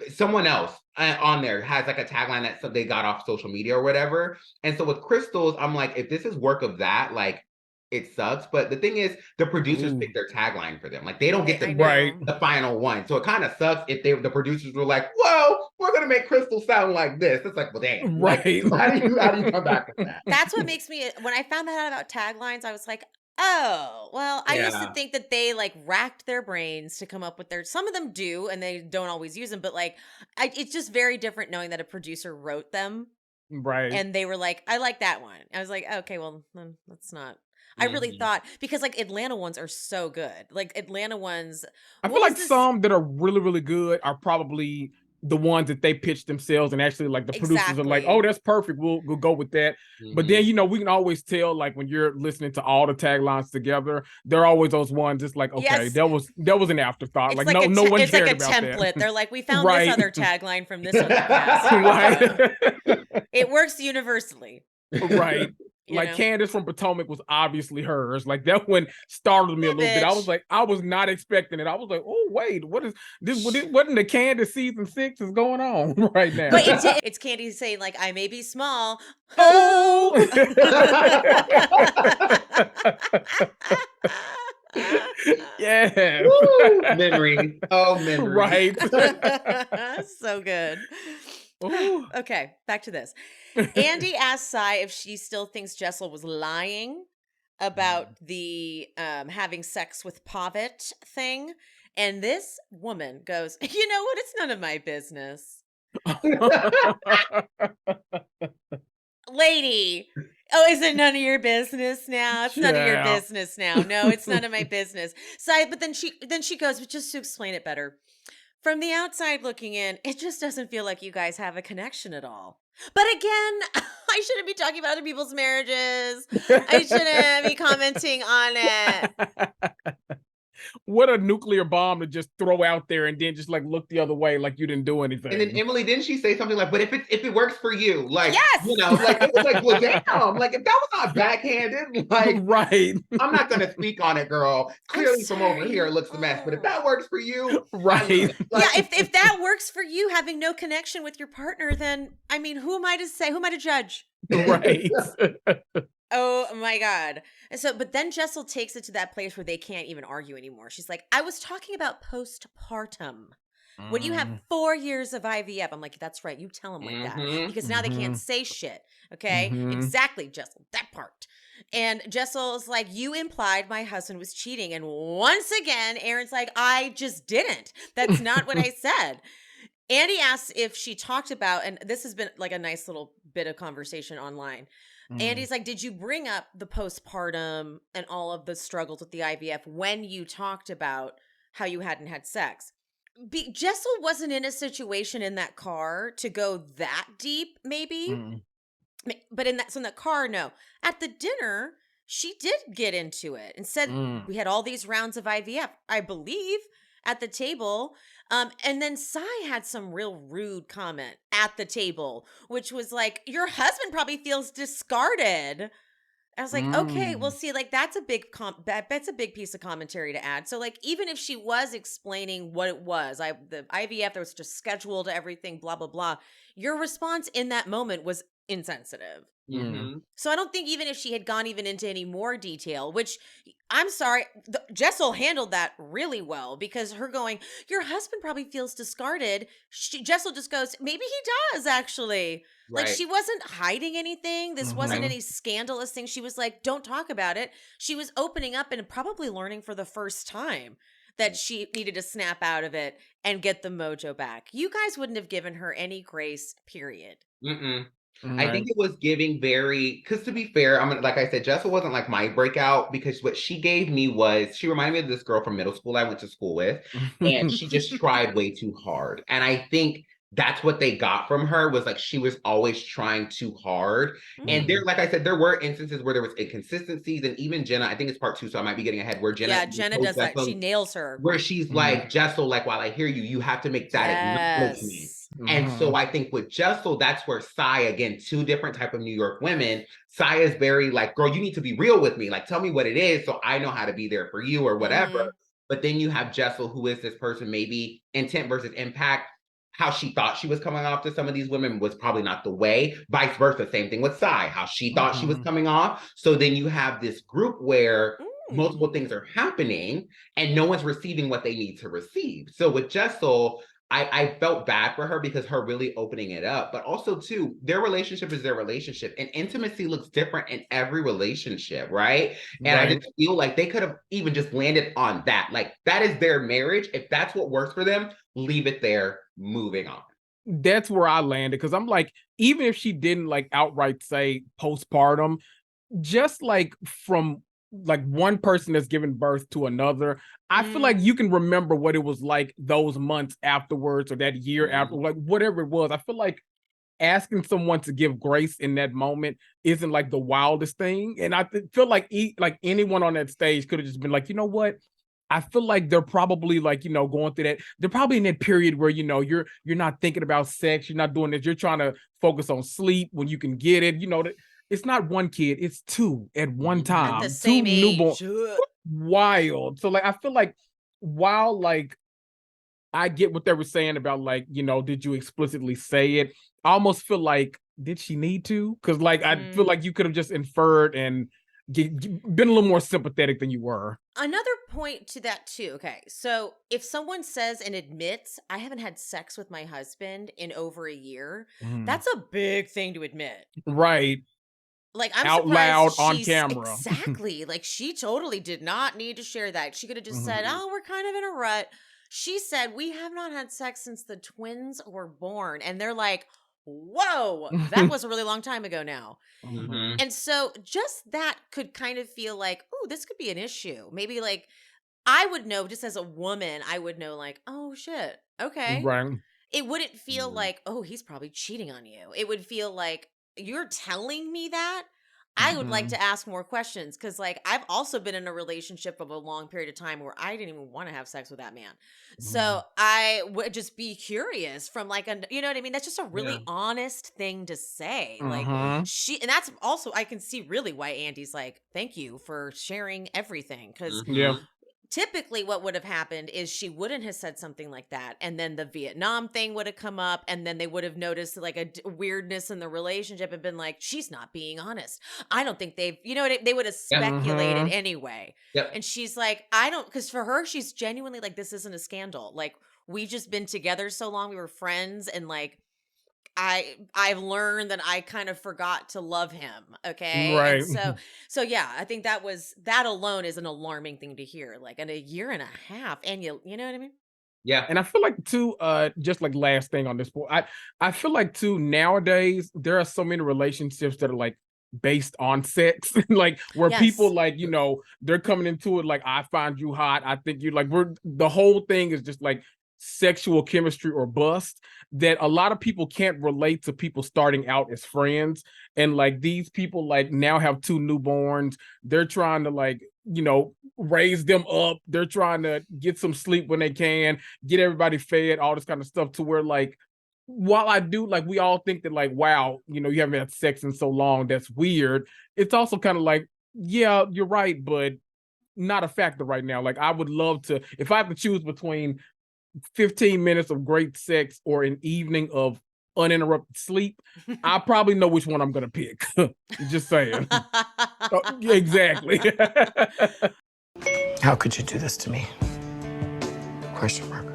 someone else on there has like a tagline that they got off social media or whatever. And so with Crystal's, I'm like, if this is work of that, like, it sucks. But the thing is, the producers pick their tagline for them. Like, they don't get the final one. So it kind of sucks if the producers were like, well, we're going to make Crystal sound like this. It's like, well, damn. Right. Like, how do you come back with that? That's what makes me, when I found that out about taglines, I was like, oh, well, I used to think that they like racked their brains to come up with some of them do, and they don't always use them. But like, it's just very different knowing that a producer wrote them. Right. And they were like, I like that one. I was like, okay, well, then that's not. I really thought, because like Atlanta ones are so good. Like Atlanta ones. I feel like some that are really, really good are probably the ones that they pitch themselves, and actually like the producers are like, oh, that's perfect. We'll go with that. But then, we can always tell, like when you're listening to all the taglines together, there are always those ones. It's like, okay, that was an afterthought. It's like no one it's cared like a about template. That. They're like, we found this other tagline from this other cast. Right. It works universally. Right. Like Candace from Potomac was obviously hers. Like that one startled me a little bit. I was like, I was not expecting it. I was like, oh wait, what is this? Wasn't the Candace season 6 is going on right now? But it's Candy saying like, I may be small. Oh. Yeah. Memory. Oh, memory. Right. So good. Okay, back to this. Andy asked Sai if she still thinks Jessel was lying about the having sex with Pavitt thing. And this woman goes, you know what? It's none of my business. Lady. Oh, is it none of your business now? It's none of your business now. No, it's none of my business. Sai, but then she goes, but just to explain it better. From the outside looking in, it just doesn't feel like you guys have a connection at all. But again, I shouldn't be talking about other people's marriages. I shouldn't be commenting on it. What a nuclear bomb to just throw out there and then just like look the other way like you didn't do anything. And then Emily, didn't she say something like, but if it works for you, like, yes! you know, like it was like, well, damn, like if that was not backhanded, like, right. I'm not going to speak on it, girl. Clearly from over here, it looks a mess, but if that works for you, right. Like, yeah, if that works for you, having no connection with your partner, then, I mean, who am I to say, who am I to judge? Right. Oh my God. And so, but then Jessel takes it to that place where they can't even argue anymore. She's like, I was talking about postpartum. When you have 4 years of IVF, I'm like, that's right. You tell them like that because now they can't say shit. Okay. Exactly, Jessel, that part. And Jessel's like, you implied my husband was cheating. And once again, Erin's like, I just didn't. That's not what I said. Andy asks if she talked about, and this has been like a nice little bit of conversation online. Andy's like, did you bring up the postpartum and all of the struggles with the IVF when you talked about how you hadn't had sex? Jessel wasn't in a situation in that car to go that deep, maybe. But in that car, no. At the dinner, she did get into it and said we had all these rounds of IVF, I believe, at the table. And then Sai had some real rude comment at the table, which was like, your husband probably feels discarded. I was like, okay, well, see, like that's a big that's a big piece of commentary to add. So like, even if she was explaining what it was, the IVF that was just scheduled, everything, blah, blah, blah, your response in that moment was insensitive. So I don't think even if she had gone even into any more detail, which I'm sorry, Jessel handled that really well because her going, your husband probably feels discarded. Jessel just goes, maybe he does actually. Right. Like she wasn't hiding anything. This wasn't any scandalous thing. She was like, don't talk about it. She was opening up and probably learning for the first time that she needed to snap out of it and get the mojo back. You guys wouldn't have given her any grace, period. I think it was giving because to be fair, like I said, Jessel wasn't like my breakout because what she gave me was, she reminded me of this girl from middle school I went to school with, and she just tried way too hard. And I think that's what they got from her was like, she was always trying too hard. And there, like I said, there were instances where there was inconsistencies, and even Jenna, I think it's part 2, so I might be getting ahead, where Jenna does that. She nails her. Where she's like, Jessel, like, while I hear you, you have to make that acknowledgement. And so I think with Jessel, that's where Sai, again, 2 different type of New York women. Sai is very like, girl, you need to be real with me. Like, tell me what it is so I know how to be there for you or whatever. But then you have Jessel, who is this person, maybe intent versus impact. How she thought she was coming off to some of these women was probably not the way. Vice versa, same thing with Sai, how she thought she was coming off. So then you have this group where multiple things are happening and no one's receiving what they need to receive. So with Jessel, I felt bad for her because her really opening it up, but also too, their relationship is their relationship, and intimacy looks different in every relationship, right? And I just feel like they could have even just landed on that. Like, that is their marriage. If that's what works for them, leave it there, moving on. That's where I landed, because I'm like, even if she didn't like outright say postpartum, just like from like one person that's given birth to another, I feel like you can remember what it was like those months afterwards or that year after, like whatever it was. I feel like asking someone to give grace in that moment isn't like the wildest thing. And I feel like anyone on that stage could have just been like, you know what? I feel like they're probably like, you know, going through that. They're probably in that period where, you know, you're not thinking about sex. You're not doing this. You're trying to focus on sleep when you can get it. You know, it's not one kid, it's two at one time. At the Two same newborn. age. Wild. So like I feel like while like I get what they were saying about like, did you explicitly say it? I almost feel like, did she need to? Because like I feel like you could have just inferred and been a little more sympathetic than you were. Another point to that too. Okay, so if someone says and admits, I haven't had sex with my husband in over a year, that's a big thing to admit. Right. Like, I'm out surprised loud on camera. Exactly. Like, she totally did not need to share that. She could have just said, oh, we're kind of in a rut. She said, we have not had sex since the twins were born. And they're like, whoa, that was a really long time ago now. And so just that could kind of feel like, oh, this could be an issue. Maybe like, I would know just as a woman, I would know like, oh shit, okay. Right. It wouldn't feel like, oh, he's probably cheating on you. It would feel like, you're telling me that? I would like to ask more questions because, like, I've also been in a relationship of a long period of time where I didn't even want to have sex with that man. So I would just be curious from like, you know what I mean? That's just a really honest thing to say. Like and that's also, I can see really why Andy's like, thank you for sharing everything. Because typically what would have happened is she wouldn't have said something like that. And then the Vietnam thing would have come up and then they would have noticed like a weirdness in the relationship and been like, she's not being honest. I don't think they've, you know what, they would have speculated anyway. And she's like, I don't, because for her, she's genuinely like, this isn't a scandal. Like, we've just been together so long. We were friends and like, I've learned that I kind of forgot to love him. Okay. Right. And so yeah, I think that alone is an alarming thing to hear. Like in a year and a half. And you know what I mean? Yeah. And I feel like too, just like last thing on this point, I feel like too nowadays there are so many relationships that are like based on sex, like where people like, they're coming into it like, I find you hot. I think you like, the whole thing is just like sexual chemistry or bust, that a lot of people can't relate to people starting out as friends. And like these people like now have two newborns. They're trying to like, raise them up. They're trying to get some sleep when they can, get everybody fed, all this kind of stuff, to where like, while I do like, we all think that like, wow, you haven't had sex in so long, that's weird. It's also kind of like, yeah, you're right, but not a factor right now. Like I would love to, if I have to choose between 15 minutes of great sex or an evening of uninterrupted sleep, I probably know which one I'm gonna pick. Just saying. Exactly. How could you do this to me? Question mark.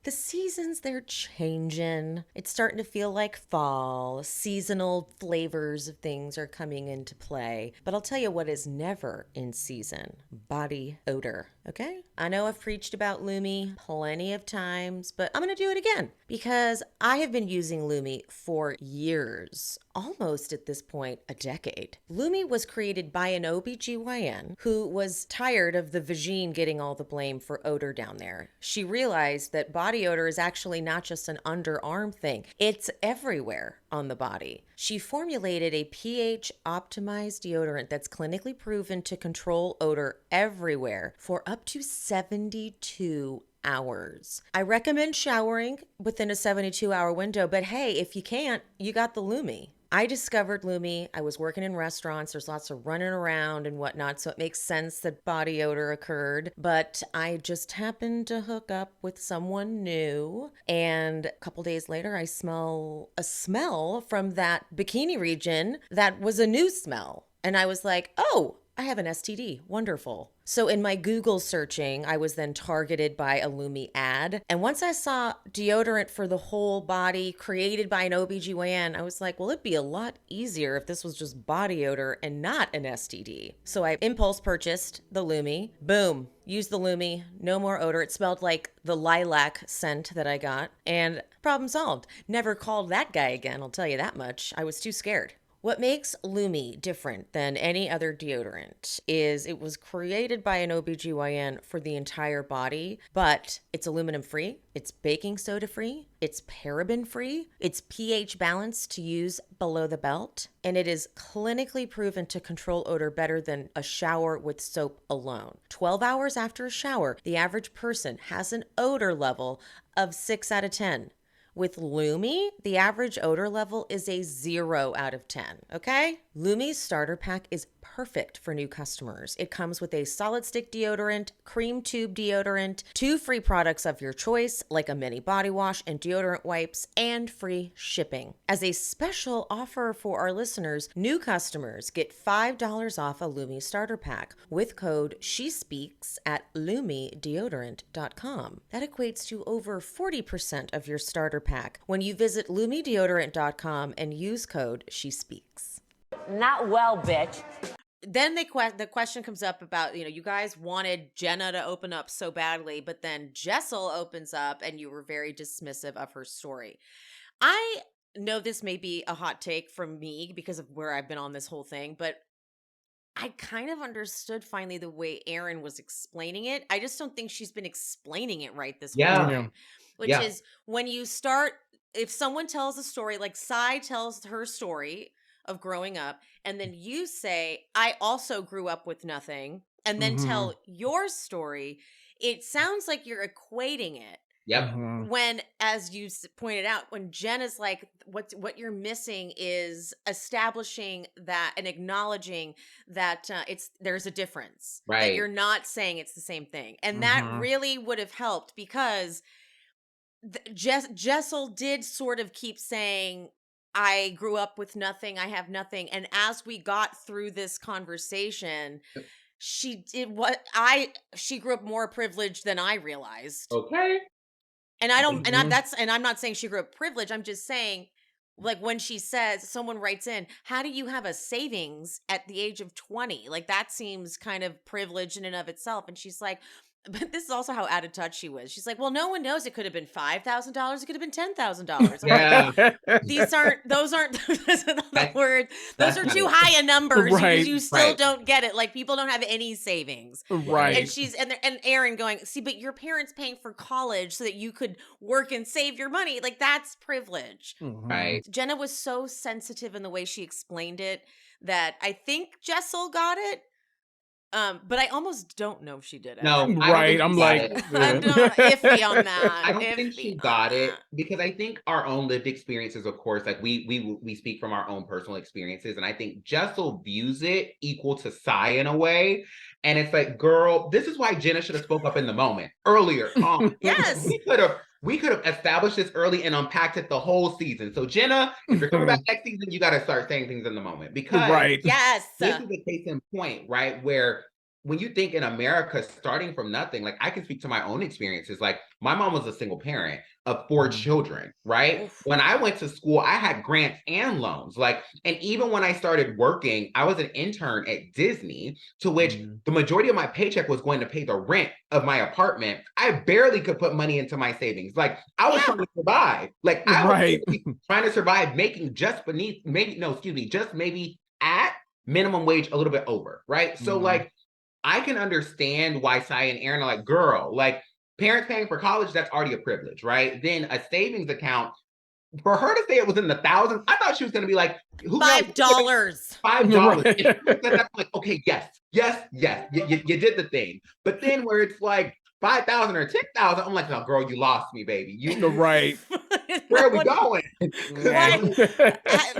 The seasons, they're changing. It's starting to feel like fall. Seasonal flavors of things are coming into play. But I'll tell you what is never in season: body odor. Okay? I know I've preached about Lumi plenty of times, but I'm going to do it again because I have been using Lumi for years, almost at this point, a decade. Lumi was created by an OBGYN who was tired of the vagine getting all the blame for odor down there. She realized that body odor is actually not just an underarm thing. It's everywhere on the body. She formulated a pH optimized deodorant that's clinically proven to control odor everywhere for up to 72 hours. I recommend showering within a 72-hour window, but hey, if you can't, you got the Lumi. I discovered Lumi. I was working in restaurants. There's lots of running around and whatnot, so it makes sense that body odor occurred. But I just happened to hook up with someone new, and a couple days later, I smell a smell from that bikini region that was a new smell. And I was like, oh, I have an STD. Wonderful. So in my Google searching, I was then targeted by a Lumi ad. And once I saw deodorant for the whole body created by an OBGYN, I was like, well, it'd be a lot easier if this was just body odor and not an STD. So I impulse purchased the Lumi. Boom. Used the Lumi. No more odor. It smelled like the lilac scent that I got. And problem solved. Never called that guy again, I'll tell you that much. I was too scared. What makes Lumi different than any other deodorant is it was created by an OBGYN for the entire body, but it's aluminum free, it's baking soda free, it's paraben free, it's pH balanced to use below the belt, and it is clinically proven to control odor better than a shower with soap alone. 12 hours after a shower, the average person has an odor level of 6 out of 10. With Lumi, the average odor level is a 0 out of 10, okay? Lumi's starter pack is perfect for new customers. It comes with a solid stick deodorant, cream tube deodorant, 2 free products of your choice, like a mini body wash and deodorant wipes, and free shipping. As a special offer for our listeners, new customers get $5 off a Lumi starter pack with code SHESPEAKS at lumideodorant.com. That equates to over 40% of your starter pack when you visit lumideodorant.com and use code SHESPEAKS. Not well, bitch. Then the question comes up about, you guys wanted Jenna to open up so badly, but then Jessel opens up and you were very dismissive of her story. I know this may be a hot take from me because of where I've been on this whole thing, but I kind of understood finally the way Erin was explaining it. I just don't think she's been explaining it right this whole time. Which is when you start, if someone tells a story, like Sai tells her story of growing up, and then you say, I also grew up with nothing, and then tell your story, it sounds like you're equating it. Yep. When, as you pointed out, when Jen is like, what you're missing is establishing that and acknowledging that there's a difference. Right. That you're not saying it's the same thing. And that really would have helped because Jessel did sort of keep saying, I grew up with nothing, I have nothing. And as we got through this conversation, she grew up more privileged than I realized. Okay. And I'm not saying she grew up privileged. I'm just saying, like, when she says, someone writes in, how do you have a savings at the age of 20? Like, that seems kind of privileged in and of itself. And she's like, but this is also how out of touch she was. She's like, well, no one knows. It could have been $5,000. It could have been $10,000. Yeah. Like, those aren't the words. Those are too high a numbers because you still don't get it. Like, people don't have any savings. Right. And she's, and Erin going, see, but your parents paying for college so that you could work and save your money. Like, that's privilege. Right. Jenna was so sensitive in the way she explained it that I think Jessel got it. But I almost don't know if she did it. No, right. I'm like, I'm iffy on that. I don't think she got it because I think our own lived experiences, of course, like we speak from our own personal experiences, and I think Jessel views it equal to Sai in a way, and it's like, girl, this is why Jenna should have spoke up in the moment earlier on. Yes, we could have established this early and unpacked it the whole season. So Jenna, if you're coming back next season, you got to start saying things in the moment because yes, this is the case in point, right? Where when you think in America, starting from nothing, like I can speak to my own experiences. Like my mom was a single parent of 4 children, right? Oof. When I went to school, I had grants and loans. Like, and even when I started working, I was an intern at Disney, to which the majority of my paycheck was going to pay the rent of my apartment. I barely could put money into my savings. Like I was trying to survive. Like I was trying to survive making just maybe at minimum wage, a little bit over, right? So like, I can understand why Sai and Erin are like, girl, like parents paying for college, that's already a privilege, right? Then a savings account, for her to say it was in the thousands, I thought she was going to be like, $5. $5. I'm like, okay, yes, you did the thing. But then where it's like 5,000 or 10,000, I'm like, no, girl, you lost me, baby. You right. Where are we going?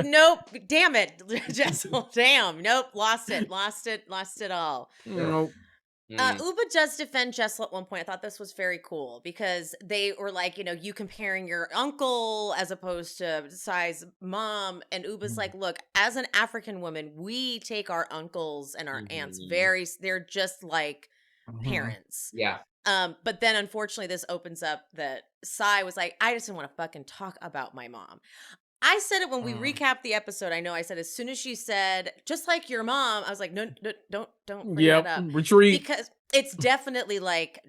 Nope. Damn it, Jessel. Damn. Nope. Lost it all. Nope. Ubah does defend Jessel at one point. I thought this was very cool because they were like, you comparing your uncle as opposed to Sai's mom. And Ubah's like, look, as an African woman, we take our uncles and our aunts they're just like parents. Yeah. But then unfortunately this opens up that Sai was like, I just didn't want to fucking talk about my mom. I said it when we recapped the episode. I know I said, as soon as she said, just like your mom, I was like, no, don't bring that up. Retreat. Because it's definitely like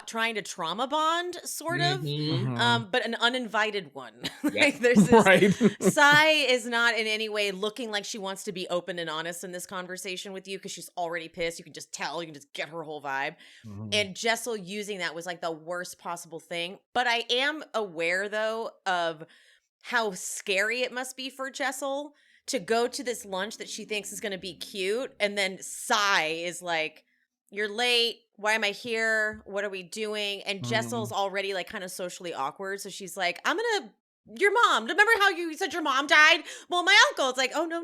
trying to trauma bond, sort of, but an uninvited one. Like there's this, Sai is not in any way looking like she wants to be open and honest in this conversation with you because she's already pissed. You can just tell, you can just get her whole vibe. And Jessel using that was like the worst possible thing. But I am aware though of how scary it must be for Jessel to go to this lunch that she thinks is going to be cute. And then Sai is like, you're late. Why am I here? What are we doing? And Jessel's already like kind of socially awkward. So she's like, your mom. Remember how you said your mom died? Well, my uncle. It's like, oh, no.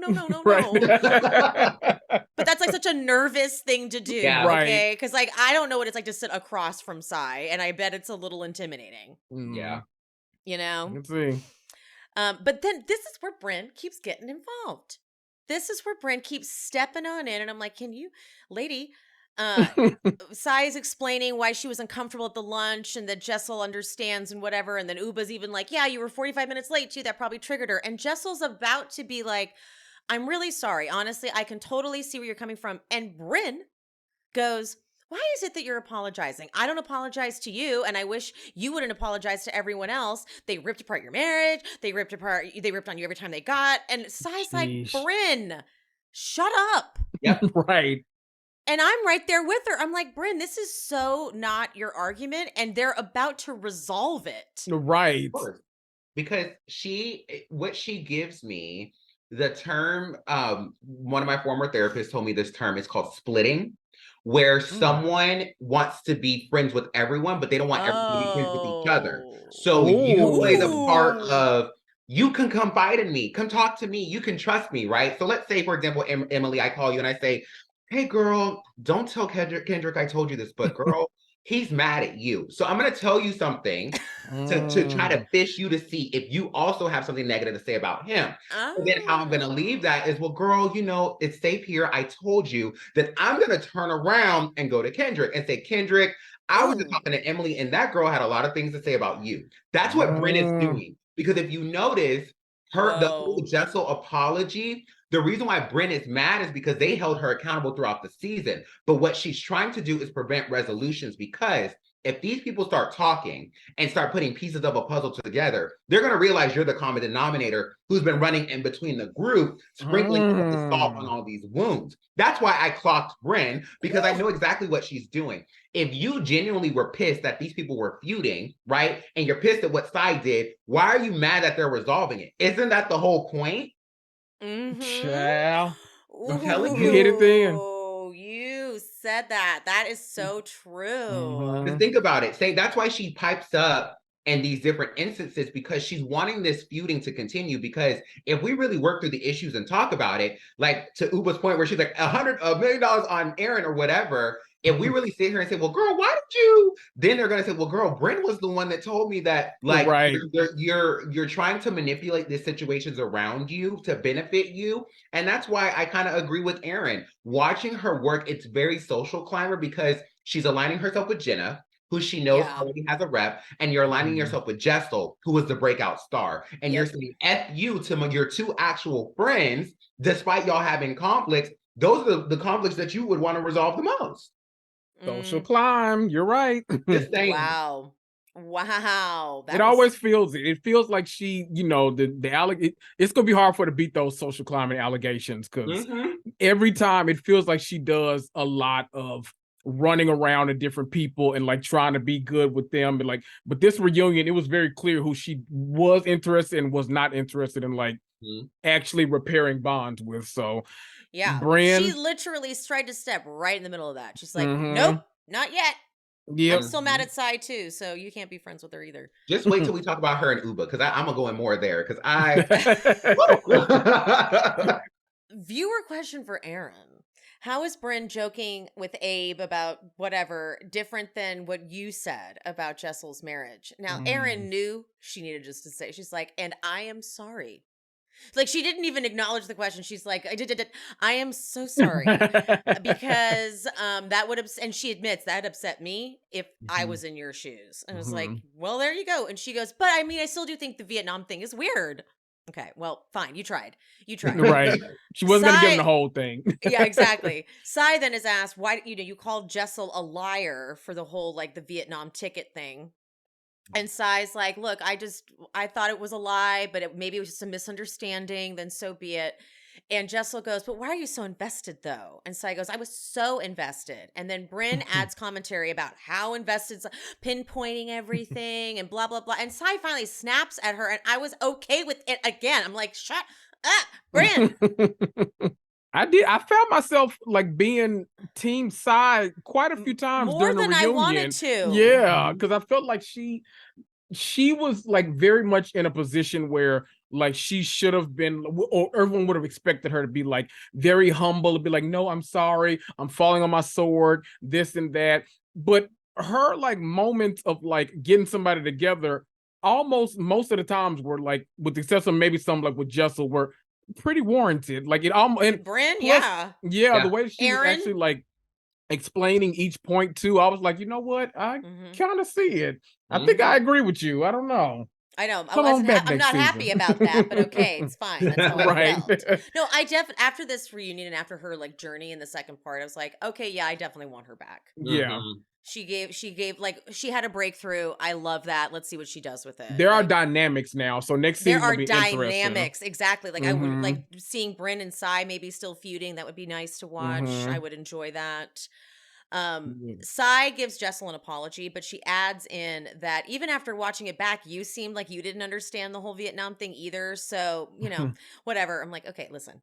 But that's like such a nervous thing to do. Yeah. Okay. Because like, I don't know what it's like to sit across from Sai. And I bet it's a little intimidating. Yeah. You know? Let's see. But then this is where Brynn keeps getting involved. This is where Brynn keeps stepping on in. And I'm like, can you, lady... Sai is explaining why she was uncomfortable at the lunch and that Jessel understands and whatever. And then Ubah's even like, yeah, you were 45 minutes late too. That probably triggered her. And Jessel's about to be like, I'm really sorry. Honestly, I can totally see where you're coming from. And Brynn goes, why is it that you're apologizing? I don't apologize to you. And I wish you wouldn't apologize to everyone else. They ripped apart your marriage. They ripped on you every time they got. And Sai's like, Brynn, shut up. Yep. Right. And I'm right there with her. I'm like, Brynn, this is so not your argument, and they're about to resolve it. Right. Of course. Because what she gives me, the term, one of my former therapists told me this term is called splitting, where someone wants to be friends with everyone, but they don't want everyone to be friends with each other. So you play the part of, you can confide in me, come talk to me, you can trust me, right? So let's say, for example, Emily, I call you and I say, hey, girl, don't tell Kendrick I told you this, but girl, he's mad at you. So I'm going to tell you something to try to fish you to see if you also have something negative to say about him. And then how I'm going to leave that is, well, girl, it's safe here. I told you that I'm going to turn around and go to Kendrick and say, Kendrick, I was just talking to Emily and that girl had a lot of things to say about you. That's what Brynn is doing. Because if you notice, the whole Jessel apology, the reason why Brynn is mad is because they held her accountable throughout the season. But what she's trying to do is prevent resolutions, because if these people start talking and start putting pieces of a puzzle together, they're going to realize you're the common denominator who's been running in between the group, sprinkling the salt on all these wounds. That's why I clocked Brynn, because I know exactly what she's doing. If you genuinely were pissed that these people were feuding, right, and you're pissed at what Sai did, why are you mad that they're resolving it? Isn't that the whole point? Child. I'm telling you. You hit it then. Oh, you said that. That is so true. Just think about it. That's why she pipes up in these different instances, because she's wanting this feuding to continue. Because if we really work through the issues and talk about it, like to Ubah's point where she's like $100 million on Erin or whatever, if we really sit here and say, well, girl, why did you? Then they're going to say, well, girl, Brynn was the one that told me that, like, you're trying to manipulate the situations around you to benefit you. And that's why I kind of agree with Erin. Watching her work, it's very social climber, because she's aligning herself with Jenna, who she knows already has a rep, and you're aligning yourself with Jessel, who is the breakout star. And you're saying F you to your two actual friends, despite y'all having conflicts. Those are the conflicts that you would want to resolve the most. Social climb. You're right. Wow. It always feels it. It feels like she, it's going to be hard for her to beat those social climbing allegations, because every time it feels like she does a lot of running around to different people and like trying to be good with them. And like, but this reunion, it was very clear who she was interested and was not interested in, like actually repairing bonds with. So yeah, Brynn, she literally tried to step right in the middle of that. She's like, nope, not yet. Yep. I'm still mad at Sai too, so you can't be friends with her either. Just wait till we talk about her and Ubah, because I'm gonna go in more there, because Viewer question for Erin. How is Brynn joking with Abe about whatever different than what you said about Jessel's marriage? Now, Erin knew she needed just to say, she's like, and I am sorry. Like, she didn't even acknowledge the question. She's like, I am so sorry, because that would and she admits that upset me if I was in your shoes. And I was like, well, there you go. And she goes, but I mean, I still do think the Vietnam thing is weird. Okay, well, fine. You tried. Right. She wasn't going to give him the whole thing. Yeah, exactly. Sai then is asked, why, you called Jessel a liar for the whole, like, the Vietnam ticket thing. And Sai's like, look, I thought it was a lie, but maybe it was just a misunderstanding. Then so be it. And Jessel goes, but why are you so invested, though? And Sai goes, I was so invested. And then Brynn adds commentary about how invested, pinpointing everything and blah, blah, blah. And Sai finally snaps at her, and I was okay with it again. I'm like, shut up, Brynn. I found myself like being team side quite a few times More during the than I wanted reunion. to. Yeah, because I felt like she was like very much in a position where like she should have been, or everyone would have expected her to be like very humble, to be like, no, I'm sorry, I'm falling on my sword, this and that. But her like moments of like getting somebody together, almost most of the times were like, with the exception of maybe some like with Jessel, were pretty warranted. Like it almost, and Brynn, plus, yeah. the way she was Erin, actually like explaining each point too, I was like, you know what, I kind of see it. I think I agree with you. I don't know. I know. I'm not happy about that, but okay, it's fine. That's how I felt. No, I definitely, after this reunion and after her like journey in the second part, I was like, okay, yeah, I definitely want her back. Yeah. She gave like, she had a breakthrough. I love that. Let's see what she does with it. There are dynamics now, so next season will be dynamics, exactly. Like I would like seeing Brynn and Sai maybe still feuding. That would be nice to watch. I would enjoy that. Sai gives Jessel an apology, but she adds in that even after watching it back, you seemed like you didn't understand the whole Vietnam thing either. So, you know, whatever. I'm like, okay, listen,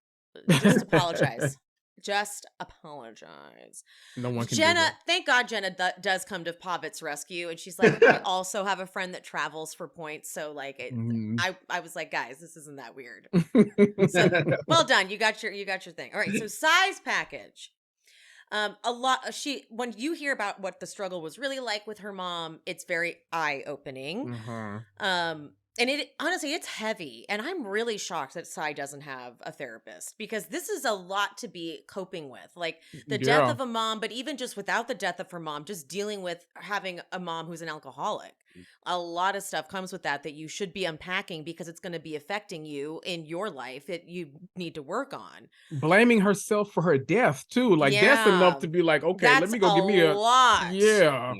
just apologize. Just apologize. No one can Jenna, do that. thank God Jenna does come to Pavit's rescue. And she's like, I also have a friend that travels for points. So like I was like, guys, this isn't that weird. So well done. You got your thing. All right. So Sai's package. When you hear about what the struggle was really like with her mom, it's very eye-opening. And it honestly, it's heavy. And I'm really shocked that Sai doesn't have a therapist, because this is a lot to be coping with. Like the death of a mom, but even just without the death of her mom, just dealing with having a mom who's an alcoholic. A lot of stuff comes with that you should be unpacking, because it's going to be affecting you in your life that you need to work on. Blaming herself for her death too. Like that's enough to be like, okay, let me go give me a lot. Yeah.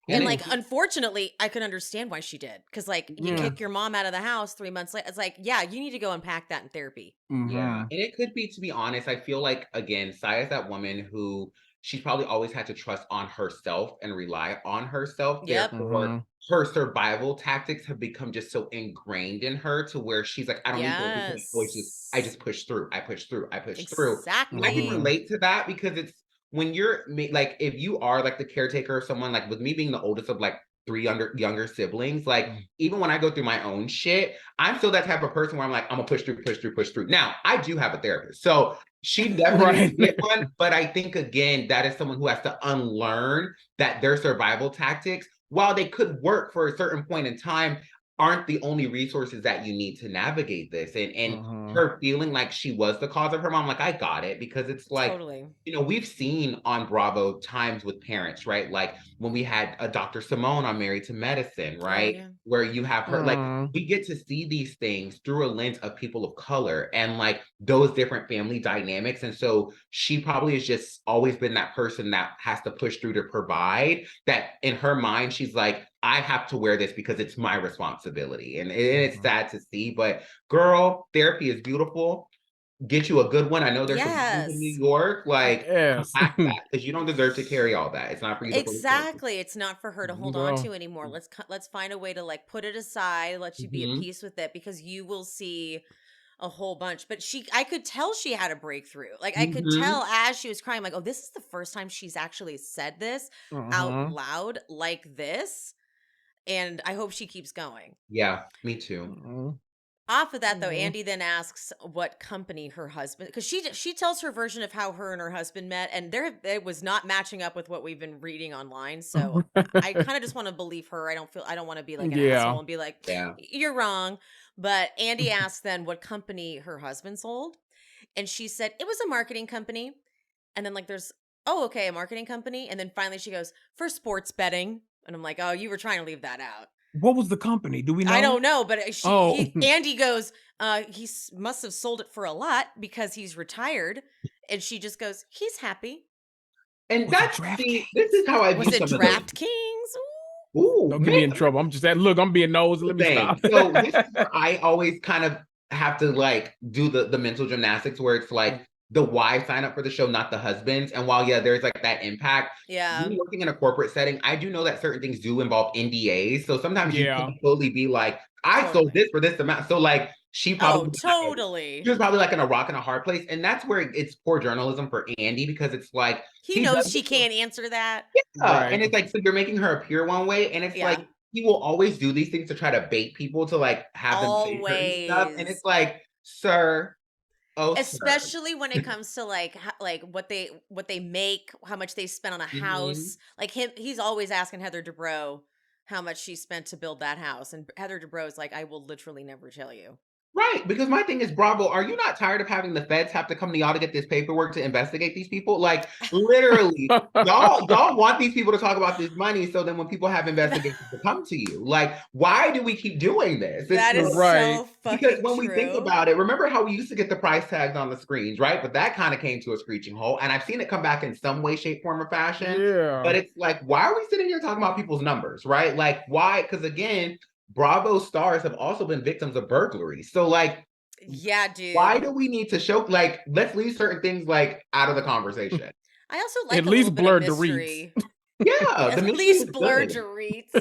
And like, unfortunately, I could understand why she did. Because like, you kick your mom out of the house 3 months later. It's like, yeah, you need to go unpack that in therapy. Yeah. And it could be, to be honest, I feel like, again, Sai is that woman who she's probably always had to trust on herself and rely on herself. Therefore, her survival tactics have become just so ingrained in her to where she's like, I don't need voices. I just push through. I push through. I push through. I can relate to that, because it's when you're like, if you are like the caretaker of someone, like with me being the oldest of like 3 younger siblings, like even when I go through my own shit, I'm still that type of person where I'm like, I'm gonna push through. Now, I do have a therapist, so she definitely get one, but I think again, that is someone who has to unlearn that their survival tactics, while they could work for a certain point in time, aren't the only resources that you need to navigate this. And her feeling like she was the cause of her mom, like, I got it, because it's like, you know, we've seen on Bravo times with parents, right? Like when we had a Dr. Simone on Married to Medicine, right? Where you have her, like, we get to see these things through a lens of people of color and like those different family dynamics. And so she probably has just always been that person that has to push through to provide, that in her mind, she's like, I have to wear this because it's my responsibility. And it's sad to see, but girl, therapy is beautiful. Get you a good one. I know there's some in New York, like, because you don't deserve to carry all that. It's not for you to exactly. It's not for her to hold on to anymore. Let's find a way to like put it aside, let you be at peace with it, because you will see a whole bunch. But I could tell she had a breakthrough. Like I could tell as she was crying, like, oh, this is the first time she's actually said this out loud like this. And I hope she keeps going. Yeah, me too. Off of that, though, Andy then asks what company her husband, because she tells her version of how her and her husband met, and it was not matching up with what we've been reading online. So I kind of just want to believe her. I don't want to be like an asshole and be like, you're wrong. But Andy asked then what company her husband sold, and she said it was a marketing company. And then like a marketing company, and then finally she goes, for sports betting. And I'm like, oh, you were trying to leave that out. What was the company? Do we know? I don't know, but Andy goes, he must have sold it for a lot because he's retired. And she just goes, he's happy. And that's this is how I view some of it. DraftKings? Ooh, don't get me in trouble. I'm just look, I'm being nosy. Let me stop. So this is where I always kind of have to like do the mental gymnastics where it's like, the wives sign up for the show, not the husbands. And while, there's like that impact. Me working in a corporate setting, I do know that certain things do involve NDAs. So sometimes you can totally be like, I sold this for this amount. So like, she probably totally. She was probably like in a rock and a hard place. And that's where it's poor journalism for Andy, because it's like he knows she can't answer that. Yeah. Right. And it's like, so you're making her appear one way, and it's like he will always do these things to try to bait people to like have them say certain stuff. And it's like, sir. Especially when it comes to like what they make, how much they spent on a house. Like he's always asking Heather Dubrow how much she spent to build that house, and Heather Dubrow is like, I will literally never tell you. Right, because my thing is, Bravo, are you not tired of having the feds have to come to y'all to get this paperwork to investigate these people? Like, literally, y'all want these people to talk about this money, so then when people have investigations to come to you. Like, why do we keep doing this? That is so fucking because when we think about it, remember how we used to get the price tags on the screens, right? But that kind of came to a screeching halt, and I've seen it come back in some way, shape, form, or fashion. Yeah. But it's like, why are we sitting here talking about people's numbers, right? Like, why? Because again, Bravo stars have also been victims of burglary. So like, yeah, dude. Why do we need to show, like, let's leave certain things like out of the conversation? I also like at least blur Dorit's. Yeah. At least blur Dorit's.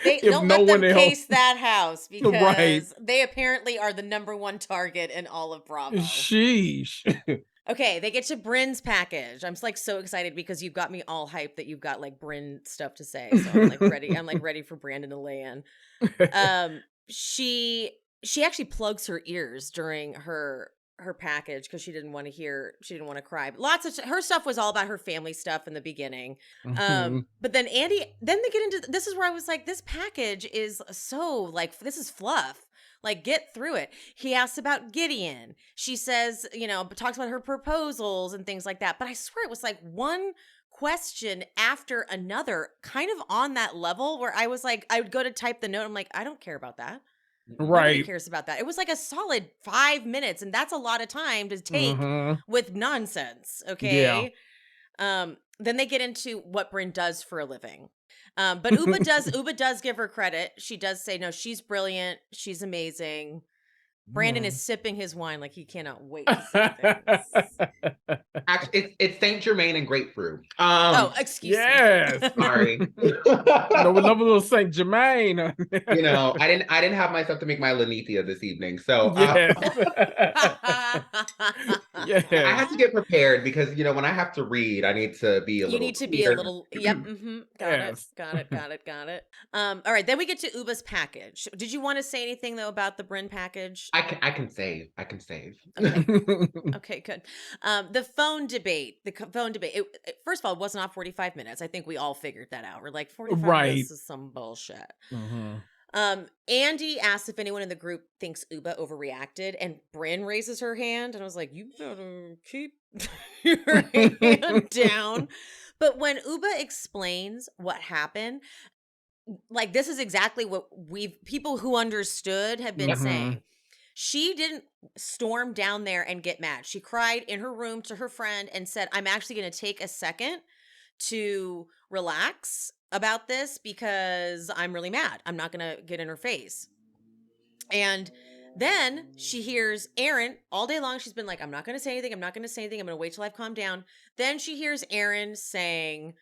They don't let them case that house because they apparently are the #1 target in all of Bravo. Sheesh. Okay, they get to Brynn's package. I'm like so excited because you've got me all hyped that you've got like Brynn stuff to say. So I'm like ready. I'm like ready for Brandon to lay in. She actually plugs her ears during her package because she didn't want to cry. Lots of her stuff was all about her family stuff in the beginning. But then then they get into, this is where I was like, this package is so like, this is fluff. Like, get through it. He asks about Gideon. She says, talks about her proposals and things like that. But I swear it was like one question after another, kind of on that level where I was like, I would go to type the note. I'm like, I don't care about that. Right. Nobody cares about that. It was like a solid 5 minutes, and that's a lot of time to take with nonsense. Okay. Yeah. Then they get into what Brynn does for a living. But Ubah does give her credit. She does say, no, she's brilliant. She's amazing. Brandon is sipping his wine like he cannot wait to say things. Actually, it's Saint Germain and grapefruit. Excuse me. Yes. Sorry. We love a little Saint Germain. I didn't have myself to make my Lenithia this evening. So yes. I have to get prepared because when I have to read, I need to be a little. You need to be a little. Yep. Got it. All right. Then we get to Ubah's package. Did you want to say anything though about the Brynn package? I can save. Okay. Okay, good. The phone debate. First of all, it wasn't off 45 minutes. I think we all figured that out. We're like, 45 minutes is some bullshit. Andy asked if anyone in the group thinks Ubah overreacted, and Brynn raises her hand, and I was like, you better keep your hand down. But when Ubah explains what happened, like, this is exactly what people who understood have been saying. She didn't storm down there and get mad. She cried in her room to her friend and said, I'm actually going to take a second to relax about this because I'm really mad. I'm not going to get in her face. And then she hears Erin all day long. She's been like, I'm not going to say anything. I'm going to wait till I've calmed down. Then she hears Erin saying,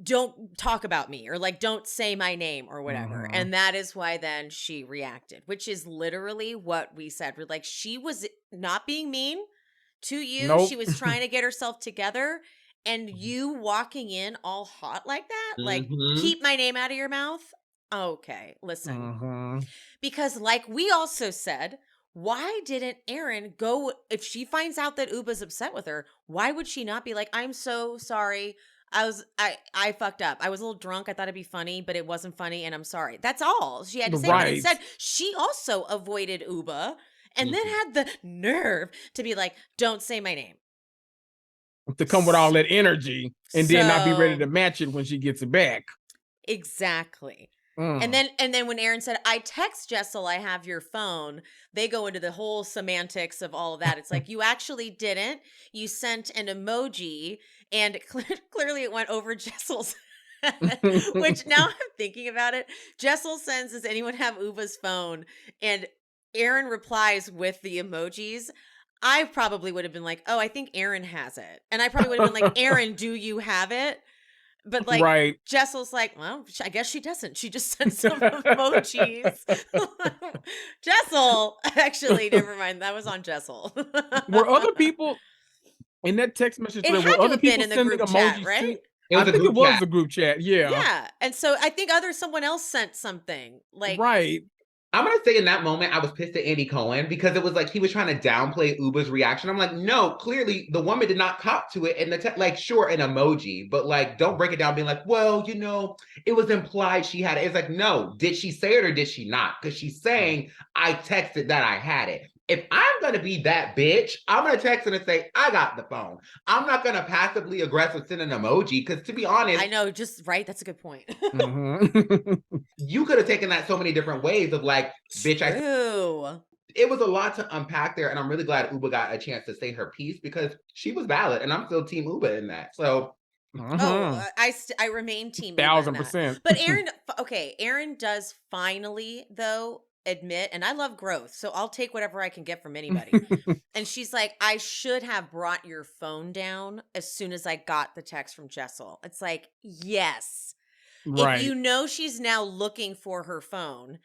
don't talk about me, or like, don't say my name or whatever. And that is why then she reacted, which is literally what we said. We're like, she was not being mean to you. Nope. She was trying to get herself together, and you walking in all hot like that, like, keep my name out of your mouth. Okay, listen, because like we also said, why didn't Erin go, if she finds out that Ubah's upset with her, why would she not be like, I'm so sorry. I fucked up. I was a little drunk. I thought it'd be funny, but it wasn't funny, and I'm sorry. That's all she had to say. Right. But instead, she also avoided Ubah and then had the nerve to be like, don't say my name. To come with all that energy and then not be ready to match it when she gets it back. Exactly. And then when Erin said, I text Jessel, I have your phone, they go into the whole semantics of all of that. It's like, you actually didn't. You sent an emoji, and clearly it went over Jessel's head, which now I'm thinking about it. Jessel sends, does anyone have Ubah's phone? And Erin replies with the emojis. I probably would have been like, oh, I think Erin has it. And I probably would have been like, Erin, do you have it? But like, Jessel's like, well, I guess she doesn't. She just sent some emojis. Jessel. Actually, never mind. That was on Jessel. Were other people in that text message It thread? had Were to other have been people in the sending group chat, emojis right? too? It I was a think it group was chat. the group chat. Yeah. Yeah. And so I think someone else sent something. Like, Right. I'm gonna say in that moment, I was pissed at Andy Cohen because it was like he was trying to downplay Ubah's reaction. I'm like, no, clearly the woman did not cop to it. And like, sure, an emoji, but like, don't break it down being like, well, it was implied she had it. It's like, no, did she say it or did she not? Because she's saying, I texted that I had it. If I'm gonna be that bitch, I'm gonna text her and say, I got the phone. I'm not gonna passively aggressive send an emoji because to be honest, I know, just right. That's a good point. you could have taken that so many different ways of like, bitch, it was a lot to unpack there, and I'm really glad Ubah got a chance to say her piece because she was valid, and I'm still Team Ubah in that. So, I remain Team Ubah in that. 1000%. But Erin does finally though admit, and I love growth, so I'll take whatever I can get from anybody. And she's like, I should have brought your phone down as soon as I got the text from Jessel. It's like, yes. Right. If you know she's now looking for her phone,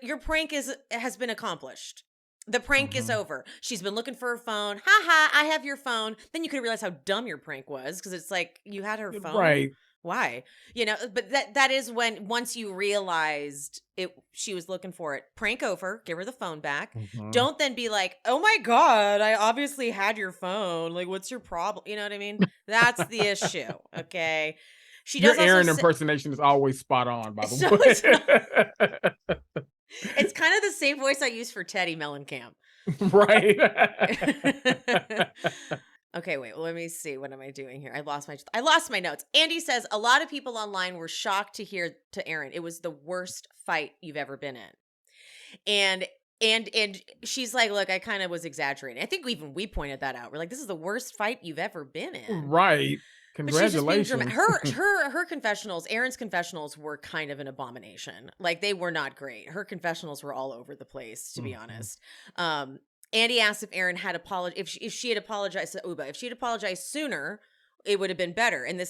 your prank has been accomplished. The prank is over. She's been looking for her phone. Ha ha, I have your phone. Then you could realize how dumb your prank was because it's like you had her phone. Right. Why? But that is when once you realized she was looking for it. Prank over, give her the phone back. Don't then be like, "Oh my god, I obviously had your phone. Like what's your problem?" You know what I mean? That's the issue, okay? She does Your Erin impersonation is always spot on, by the way. It's kind of the same voice I use for Teddy Mellencamp. Right. Okay, wait. Let me see. What am I doing here? I lost my notes. Andy says a lot of people online were shocked to hear to Erin. It was the worst fight you've ever been in. And she's like, look, I kind of was exaggerating. I think we pointed that out. We're like, this is the worst fight you've ever been in. Right. Congratulations. Her confessionals, Erin's confessionals were kind of an abomination. Like they were not great. Her confessionals were all over the place, to be honest. Andy asked if Erin had apologized, if she had apologized to Ubah. If she had apologized sooner, it would have been better. And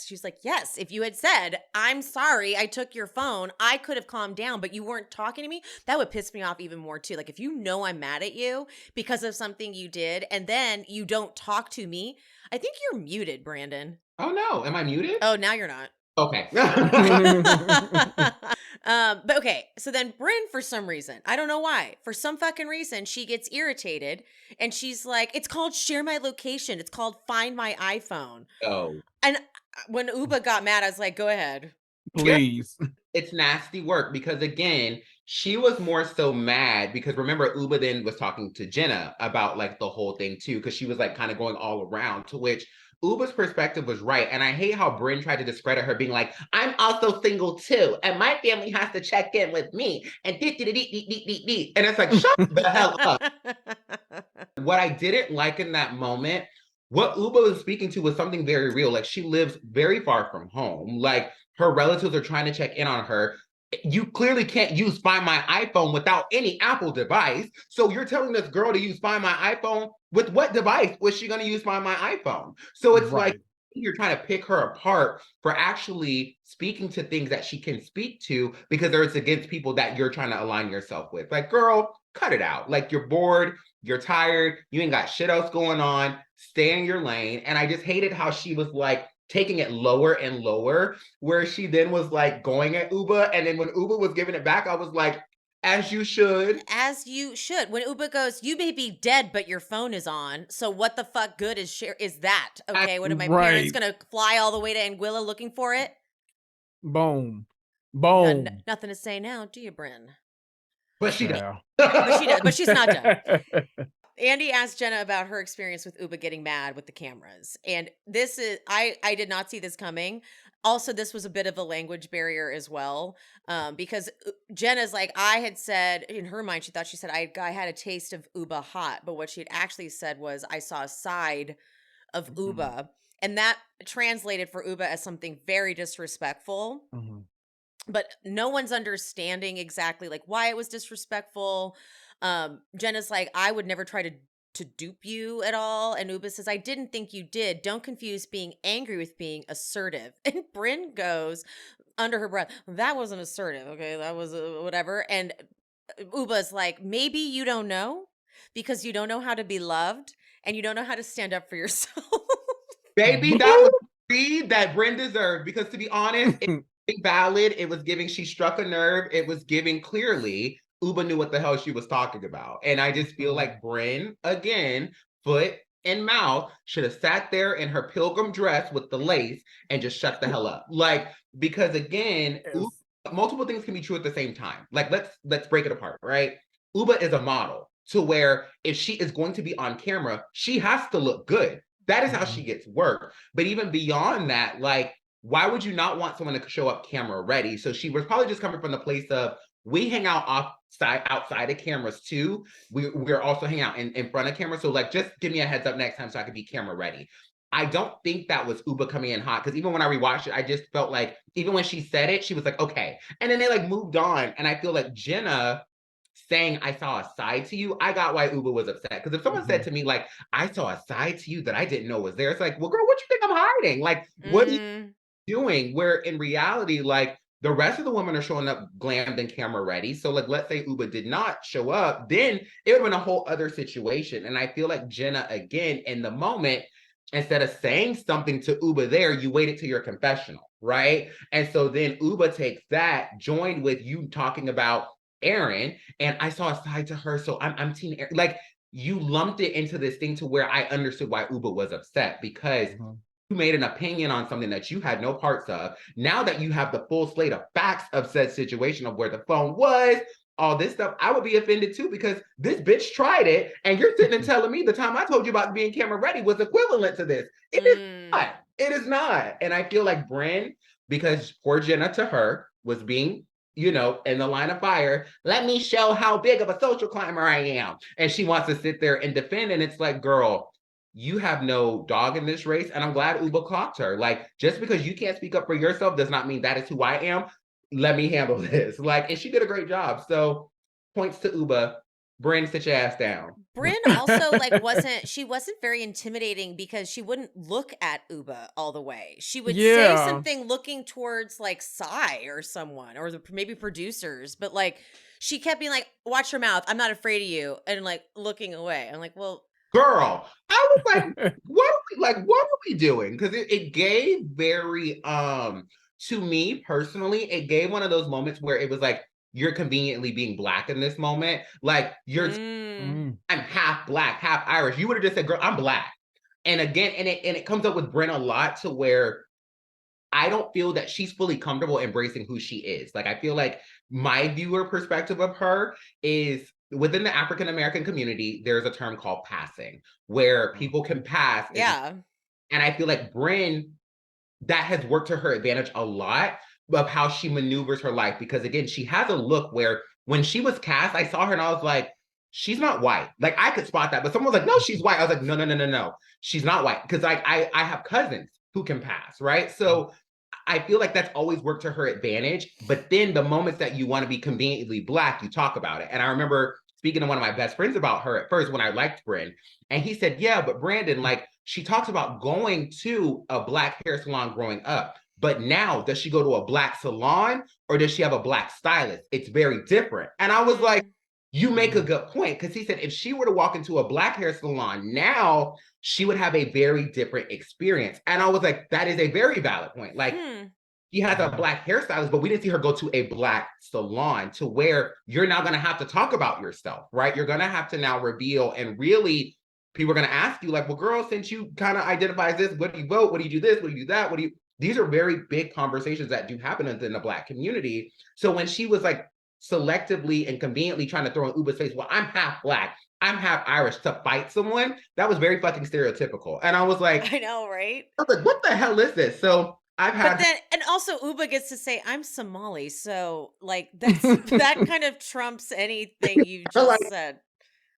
she's like, yes, if you had said, I'm sorry, I took your phone, I could have calmed down, but you weren't talking to me, that would piss me off even more too. Like if you know I'm mad at you because of something you did and then you don't talk to me, I think you're muted, Brandon. Oh no, am I muted? Oh, now you're not. Okay. But okay, so then Brynn, for some reason, I don't know why, for some fucking reason, she gets irritated and she's like, it's called share my location. It's called find my iPhone. Oh. And when Ubah got mad, I was like, go ahead. Please. Yeah. It's nasty work because again, she was more so mad because remember Ubah then was talking to Jenna about like the whole thing too, because she was like kind of going all around, to which Ubah's perspective was right. And I hate how Brynn tried to discredit her being like, I'm also single too. And my family has to check in with me. And and it's like, shut the hell up. What I didn't like in that moment, what Ubah was speaking to was something very real. Like she lives very far from home. Like her relatives are trying to check in on her. You clearly can't use Find My iPhone without any Apple device. So you're telling this girl to use Find My iPhone. With what device was she going to use Find My iPhone? So it's like you're trying to pick her apart for actually speaking to things that she can speak to because it's against people that you're trying to align yourself with. Like, girl, cut it out. Like you're bored, you're tired, you ain't got shit else going on. Stay in your lane. And I just hated how she was like, taking it lower and lower, where she then was like going at Ubah. And then when Ubah was giving it back, I was like, as you should. As you should. When Ubah goes, you may be dead, but your phone is on. So what the fuck good is that? Okay, what are my parents going to fly all the way to Anguilla looking for it? Boom. Boom. Nothing to say now, do you, Brynn? But she does. But she's not done. Andy asked Jenna about her experience with Ubah getting mad with the cameras. And this is, I did not see this coming. Also, this was a bit of a language barrier as well. Because Jenna's like, I had said, in her mind, she said, I had a taste of Ubah hot. But what she had actually said was, I saw a side of Ubah. And that translated for Ubah as something very disrespectful. But no one's understanding exactly like why it was disrespectful. Jenna's like, I would never try to dupe you at all. And Ubah says, I didn't think you did. Don't confuse being angry with being assertive. And Brynn goes under her breath, that wasn't assertive. Okay, that was whatever. And Ubah's like, maybe you don't know because you don't know how to be loved and you don't know how to stand up for yourself. Baby, that was the read that Brynn deserved, because to be honest, it was valid. It was giving she struck a nerve. It was giving clearly Ubah knew what the hell she was talking about. And I just feel like Brynn, again, foot and mouth, should have sat there in her pilgrim dress with the lace and just shut the hell up. Like, because again, multiple things can be true at the same time. Like, let's break it apart, right? Ubah is a model, to where if she is going to be on camera, she has to look good. That is how she gets work. But even beyond that, like, why would you not want someone to show up camera ready? So she was probably just coming from the place of, we hang out outside of cameras too. We're also hanging out in front of cameras. So like, just give me a heads up next time so I can be camera ready. I don't think that was Ubah coming in hot, because even when I rewatched it, I just felt like, even when she said it, she was like, okay. And then they like moved on. And I feel like Jenna saying, I saw a side to you, I got why Ubah was upset. Because if someone said to me, like, I saw a side to you that I didn't know was there, it's like, well, girl, what you think I'm hiding? Like, what are you doing? Where in reality, like, the rest of the women are showing up glammed and camera ready. So like, let's say Ubah did not show up, then it would have been a whole other situation. And I feel like Jenna, again, in the moment, instead of saying something to Ubah there, you waited to your confessional, right? And so then Ubah takes that, joined with you talking about Erin, and I saw a side to her, so I'm team Erin. Like, you lumped it into this thing to where I understood why Ubah was upset, because you made an opinion on something that you had no parts of. Now that you have the full slate of facts of said situation of where the phone was, all this stuff, I would be offended too, because this bitch tried it, and you're sitting and telling me the time I told you about being camera ready was equivalent to this. It is not. It is not. And I feel like Brynn, because poor Jenna to her was being, you know, in the line of fire, let me show how big of a social climber I am. And she wants to sit there and defend. And it's like, girl, you have no dog in this race. And I'm glad Ubah clocked her. Like, just because you can't speak up for yourself does not mean that is who I am. Let me handle this. Like, and she did a great job. So points to Ubah. Brynn, sit your ass down. Brynn also like wasn't very intimidating, because she wouldn't look at Ubah all the way. She would say something looking towards like Sai or someone, or maybe producers, but like she kept being like, watch your mouth, I'm not afraid of you, and like looking away. I'm like, well, girl, I was like, what are we doing? Because it gave very to me personally, it gave one of those moments where it was like, you're conveniently being Black in this moment. Like, you're I'm half Black, half Irish. You would have just said, girl, I'm Black. And again, and it comes up with Brynn a lot, to where I don't feel that she's fully comfortable embracing who she is. Like, I feel like my viewer perspective of her is, within the African American community, there's a term called passing, where people can pass. Yeah. And I feel like Brynn, that has worked to her advantage a lot of how she maneuvers her life. Because again, she has a look where, when she was cast, I saw her and I was like, she's not white. Like, I could spot that, but someone was like, no, she's white. I was like, no. She's not white. Because like, I have cousins who can pass, right? So I feel like that's always worked to her advantage. But then the moments that you want to be conveniently Black, you talk about it. And I remember speaking to one of my best friends about her at first when I liked Brynn. And he said, yeah, but Brandon, like, she talks about going to a Black hair salon growing up. But now, does she go to a Black salon, or does she have a Black stylist? It's very different. And I was like, you make a good point. Because he said, if she were to walk into a Black hair salon now, she would have a very different experience. And I was like, that is a very valid point. Like, she has a Black hairstylist, but we didn't see her go to a Black salon, to where you're now going to have to talk about yourself, right? You're going to have to now reveal, and really, people are going to ask you like, well, girl, since you kind of identify as this, what do you vote? What do you do this? What do you do that? What do you, these are very big conversations that do happen in the Black community. So when she was like selectively and conveniently trying to throw in Ubah's face, well, I'm half Black, I'm half Irish, to fight someone, that was very fucking stereotypical. And I was like, I know, right? I was like, what the hell is this? So I've had, but then, and also Ubah gets to say, I'm Somali. So like, that's, that kind of trumps anything you just like, said.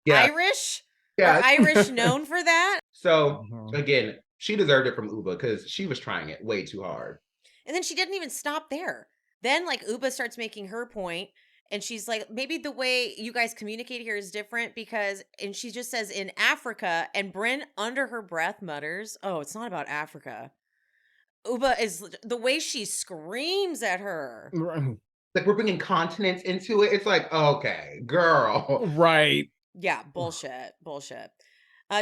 Yeah. Irish? Yeah. Are Irish known for that? So again, she deserved it from Ubah, because she was trying it way too hard. And then she didn't even stop there. Then like Ubah starts making her point, and she's like, maybe the way you guys communicate here is different, because, and she just says, in Africa, and Brynn under her breath mutters, oh, it's not about Africa. Ubah is, the way she screams at her. like we're bringing continents into it. It's like, okay, girl. Right. Yeah, bullshit.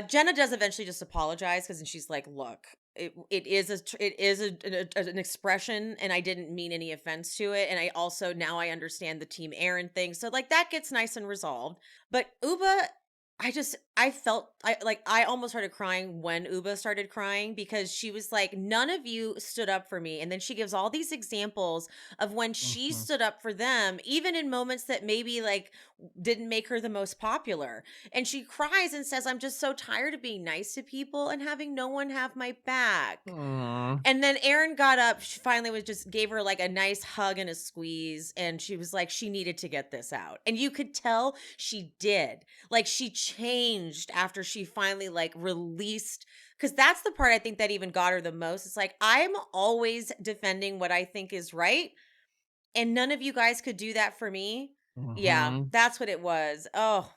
Jenna does eventually just apologize because she's like, "Look, it is an expression, and I didn't mean any offense to it, and I also now I understand the Team Erin thing, so like that gets nice and resolved." But Ubah, I almost started crying when Ubah started crying because she was like, none of you stood up for me. And then she gives all these examples of when she stood up for them, even in moments that maybe like didn't make her the most popular. And she cries and says, I'm just so tired of being nice to people and having no one have my back. And then Erin got up. She finally gave her like a nice hug and a squeeze. And she was like, she needed to get this out. And you could tell she did. Like she changed after she finally like released, because that's the part I think that even got her the most. It's like, I'm always defending what I think is right, and none of you guys could do that for me. Yeah, that's what it was. Oh,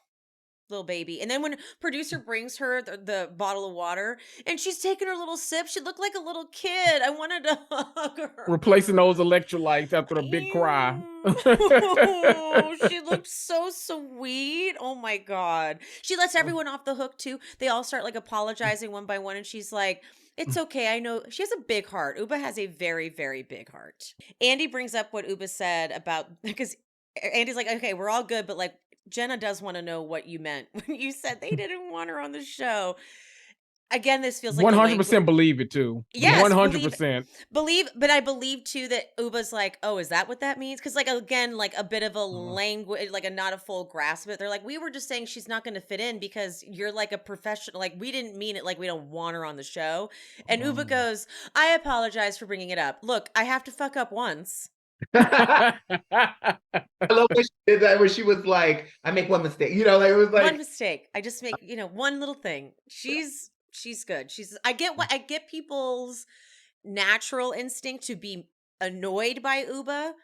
little baby. And then when producer brings her the bottle of water and she's taking her little sip, she looked like a little kid. I wanted to hug her. Replacing those electrolytes after a big cry. Oh, she looked so sweet. Oh my God. She lets everyone off the hook too. They all start like apologizing one by one, and she's like, it's okay. I know she has a big heart. Ubah has a very, very big heart. Andy brings up what Ubah said about, because Andy's like, okay, we're all good, but like, Jenna does want to know what you meant when you said they didn't want her on the show. Again, this feels like 100% believe it too. Yes, 100%. Believe, but I believe too that Ubah's like, oh, is that what that means? Because like again, like a bit of a language, like a not a full grasp of it. They're like, we were just saying she's not going to fit in because you're like a professional. Like we didn't mean it. Like we don't want her on the show. And Ubah goes, I apologize for bringing it up. Look, I have to fuck up once. I love when she did that, where she was like, I make one mistake. You know, like it was like one mistake. I just make, one little thing. She's good. I get people's natural instinct to be annoyed by Ubah,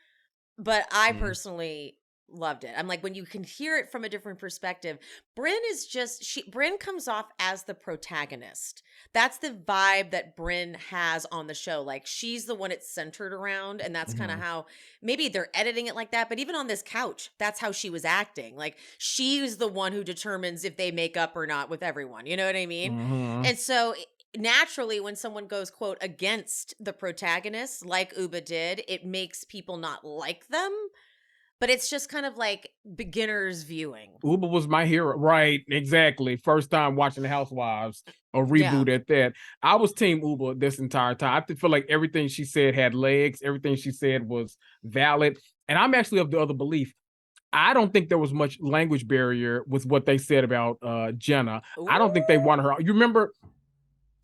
but I personally loved it. I'm like, when you can hear it from a different perspective, Brynn comes off as the protagonist. That's the vibe that Brynn has on the show. Like she's the one it's centered around, and that's kind of how maybe they're editing it like that. But even on this couch, that's how she was acting. Like she's the one who determines if they make up or not with everyone. You know what I mean? And so naturally, when someone goes, quote, against the protagonist, like Ubah did, it makes people not like them. But it's just kind of like beginner's viewing. Ubah was my hero. Right, exactly. First time watching The Housewives, a reboot at that. I was team Ubah this entire time. I feel like everything she said had legs. Everything she said was valid. And I'm actually of the other belief. I don't think there was much language barrier with what they said about Jenna. Ooh. I don't think they wanted her. You remember,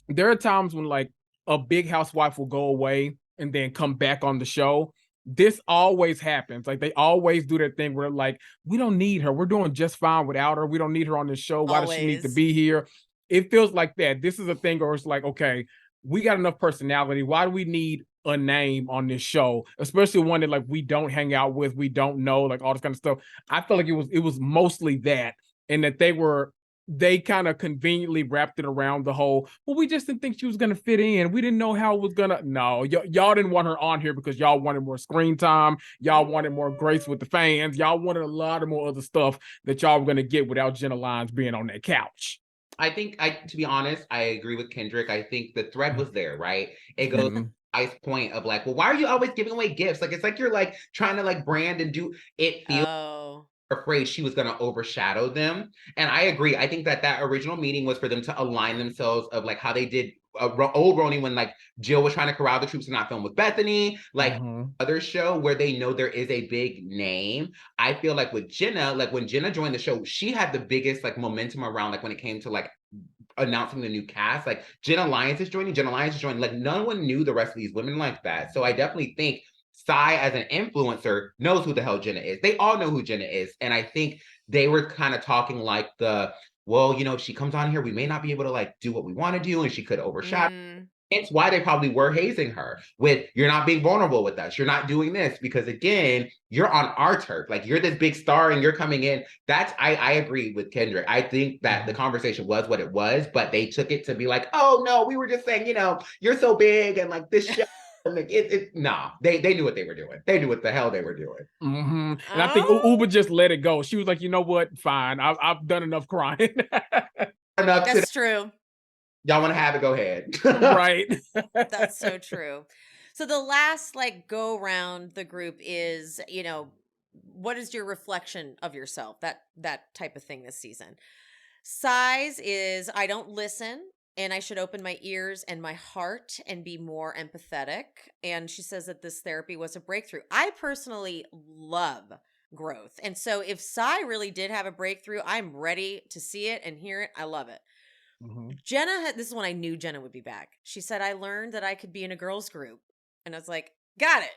there are times when like a big housewife will go away and then come back on the show. This always happens. Like they always do that thing where like, we don't need her. We're doing just fine without her. We don't need her on this show. Why does she need to be here? It feels like that. This is a thing where it's like, okay, we got enough personality. Why do we need a name on this show? Especially one that like we don't hang out with, we don't know, like all this kind of stuff. I felt like it was mostly that, and that they kind of conveniently wrapped it around the whole, well, we just didn't think she was going to fit in. We didn't know how it was going to. No, y'all didn't want her on here because y'all wanted more screen time. Y'all wanted more grace with the fans. Y'all wanted a lot of more other stuff that y'all were going to get without Jenna Lyons being on that couch. I think, to be honest, I agree with Kendrick. I think the thread was there, right? It goes to I's point of like, well, why are you always giving away gifts? Like, it's like you're like trying to like brand and do it. Feels afraid she was going to overshadow them. And I agree. I think that original meeting was for them to align themselves of like how they did old RHONY when like Jill was trying to corral the troops to not film with Bethany, like other show where they know there is a big name. I feel like with Jenna, like when Jenna joined the show, she had the biggest like momentum around like when it came to like announcing the new cast. Like Jenna Lyons is joining, like no one knew the rest of these women like that. So I definitely think Sai as an influencer knows who the hell Jenna is. They all know who Jenna is. And I think they were kind of talking like well, if she comes on here, we may not be able to like do what we want to do, and she could overshadow. It's why they probably were hazing her with, you're not being vulnerable with us. You're not doing this because again, you're on our turf. Like you're this big star and you're coming in. I agree with Kendrick. I think that the conversation was what it was, but they took it to be like, oh no, we were just saying, you're so big and like this show. Like nah, they knew what they were doing. They knew what the hell they were doing. And I think Ubah just let it go. She was like, you know what? Fine. I've done enough crying. That's true. Y'all want to have it? Go ahead. Right. That's so true. So the last like go around the group is, what is your reflection of yourself? That type of thing this season. Size is I don't listen and I should open my ears and my heart and be more empathetic. And she says that this therapy was a breakthrough. I personally love growth. And so if Sai really did have a breakthrough, I'm ready to see it and hear it. I love it. Jenna this is when I knew Jenna would be back. She said, I learned that I could be in a girls group. And I was like, got it.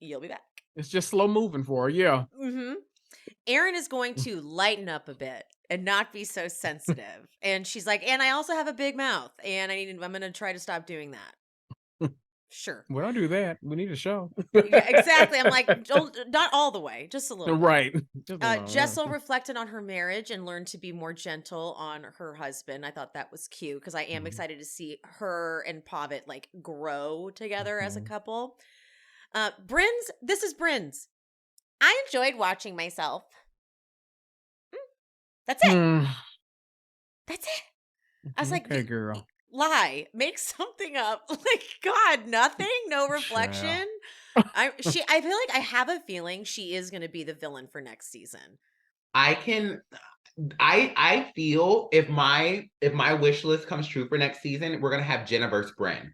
You'll be back. It's just slow moving for her. Yeah. Erin is going to lighten up a bit and not be so sensitive. And she's like, and I also have a big mouth and I'm going to try to stop doing that. Sure. Well, I'll do that. We need a show. Yeah, exactly. I'm like, not all the way, just a little. Right. Jessel reflected on her marriage and learned to be more gentle on her husband. I thought that was cute because I am excited to see her and Pavitt like grow together as a couple. This is Brynn's. I enjoyed watching myself. That's it. That's it. I was like, okay, girl. Lie, make something up. Like, God, nothing, no reflection. I feel like I have a feeling she is going to be the villain for next season. I feel if my wish list comes true for next season, we're gonna have Jenna versus Brynn.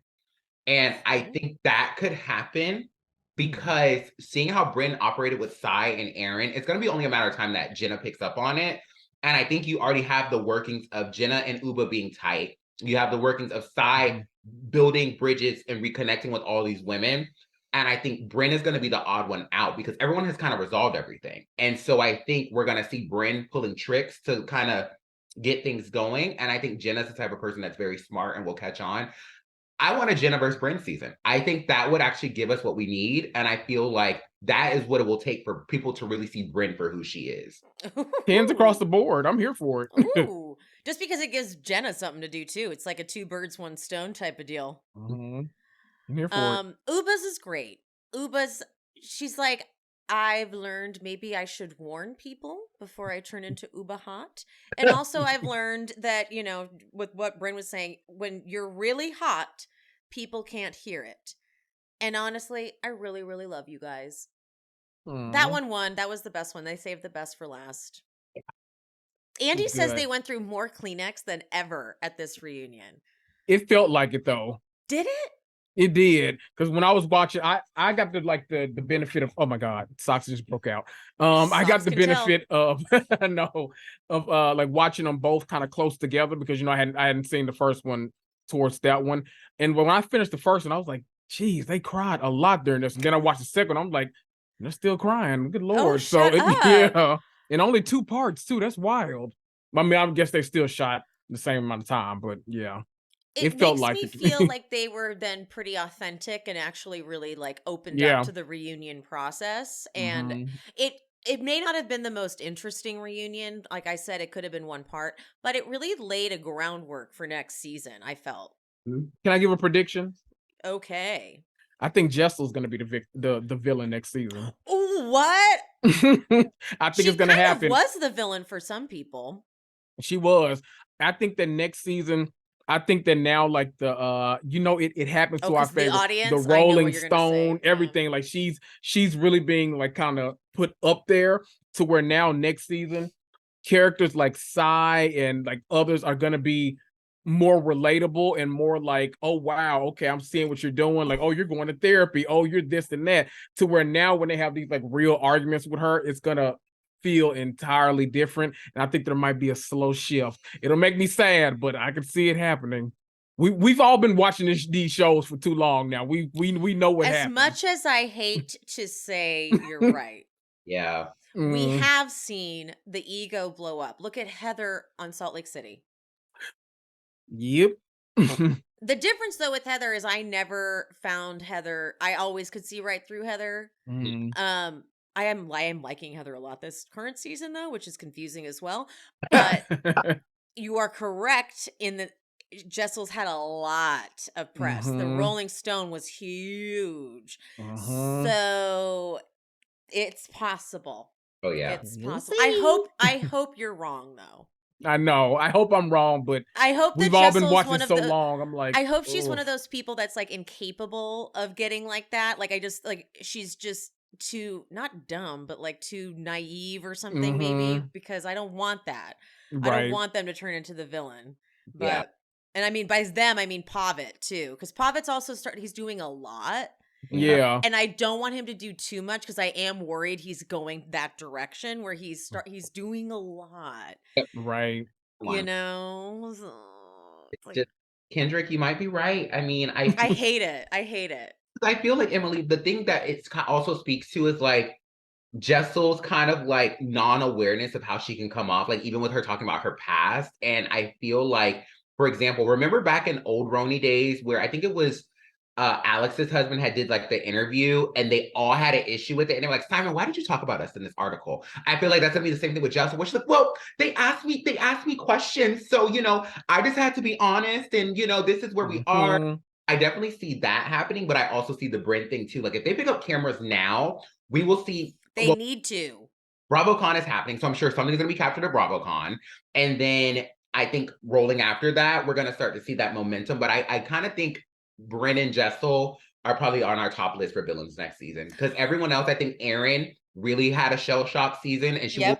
And I think that could happen because seeing how Brynn operated with Sai and Erin, it's gonna be only a matter of time that Jenna picks up on it. And I think you already have the workings of Jenna and Ubah being tight. You have the workings of Sai building bridges and reconnecting with all these women. And I think Brynn is going to be the odd one out because everyone has kind of resolved everything. And so I think we're going to see Brynn pulling tricks to kind of get things going. And I think Jenna's the type of person that's very smart and will catch on. I want a Jenna versus Brynn season. I think that would actually give us what we need. And I feel like that is what it will take for people to really see Brynn for who she is. Hands across the board. I'm here for it. Ooh. Just because it gives Jenna something to do too. It's like a 2 birds, 1 stone type of deal. I'm here for it. Ubah's is great. She's like, I've learned maybe I should warn people before I turn into Ubah hot. And also I've learned that, with what Brynn was saying, when you're really hot, people can't hear it. And honestly, I really, really love you guys. That one won. That was the best one. They saved the best for last. Andy says they went through more Kleenex than ever at this reunion. It felt like it though. Did it? It did. Because when I was watching, I got the benefit of, oh my God, socks just broke out. I got the benefit of like watching them both kind of close together because I hadn't seen the first one towards that one. And when I finished the first one, I was like, geez, they cried a lot during this. And then I watched the second one, I'm like, they're still crying. Good Lord. Yeah. And only 2 parts too. That's wild. I mean, I guess they still shot the same amount of time, but yeah. It felt like makes me feel like they were then pretty authentic and actually really like opened up to the reunion process. And it may not have been the most interesting reunion. Like I said, it could have been one part, but it really laid a groundwork for next season, I felt. Can I give a prediction? Okay. I think Jessel's going to be the villain next season. Ooh, what? I think it's going to happen. She was the villain for some people. She was. I think that next season, I think that now, like it happens to our favorite, the Rolling Stone, everything. Like she's really being like kind of put up there to where now next season, characters like Sai and like others are going to be more relatable and more like, oh wow, okay, I'm seeing what you're doing. Like, oh, you're going to therapy. Oh, you're this and that. To where now when they have these like real arguments with her, it's gonna feel entirely different. And I think there might be a slow shift. It'll make me sad, but I can see it happening. We've all been watching these shows for too long now. We know what happens. As much as I hate to say you're right. Yeah. We have seen the ego blow up. Look at Heather on Salt Lake City. Yep. The difference though with Heather is I never found Heather. I always could see right through Heather. I am liking Heather a lot this current season though, which is confusing as well. But you are correct in that Jessel's had a lot of press. The Rolling Stone was huge. So it's possible. Oh yeah. It's possible. I hope you're wrong though. I know. I hope I'm wrong, but I hope we've that all been Jessel's watching so long. I'm like, I hope she's one of those people that's like incapable of getting like that. Like she's just too, not dumb, but like too naive or something maybe, because I don't want that. Right. I don't want them to turn into the villain. But and I mean by them I mean Pavitt too, because Pavitt's also he's doing a lot. Yeah. And I don't want him to do too much because I am worried he's going that direction where he's doing a lot. Right. You know? It's like, just, Kendrick, you might be right. I mean, I hate it. I hate it. I feel like, Emily, the thing that it also speaks to is like Jessel's kind of like non-awareness of how she can come off, like even with her talking about her past. And I feel like, for example, remember back in old RHONY days where I think it was Alex's husband had did like the interview and they all had an issue with it. And they were like, Simon, why did you talk about us in this article? I feel like that's gonna be the same thing with Jessel, where she's like, well, they asked me questions. So, I just had to be honest. And, this is where we are. I definitely see that happening, but I also see the Brynn thing too. Like if they pick up cameras now, we will see. They need to. BravoCon is happening. So I'm sure something's gonna be captured at BravoCon. And then I think rolling after that, we're gonna start to see that momentum. But I kind of think Brynn and Jessel are probably on our top list for villains next season. Because everyone else, I think Erin really had a shell shock season and she will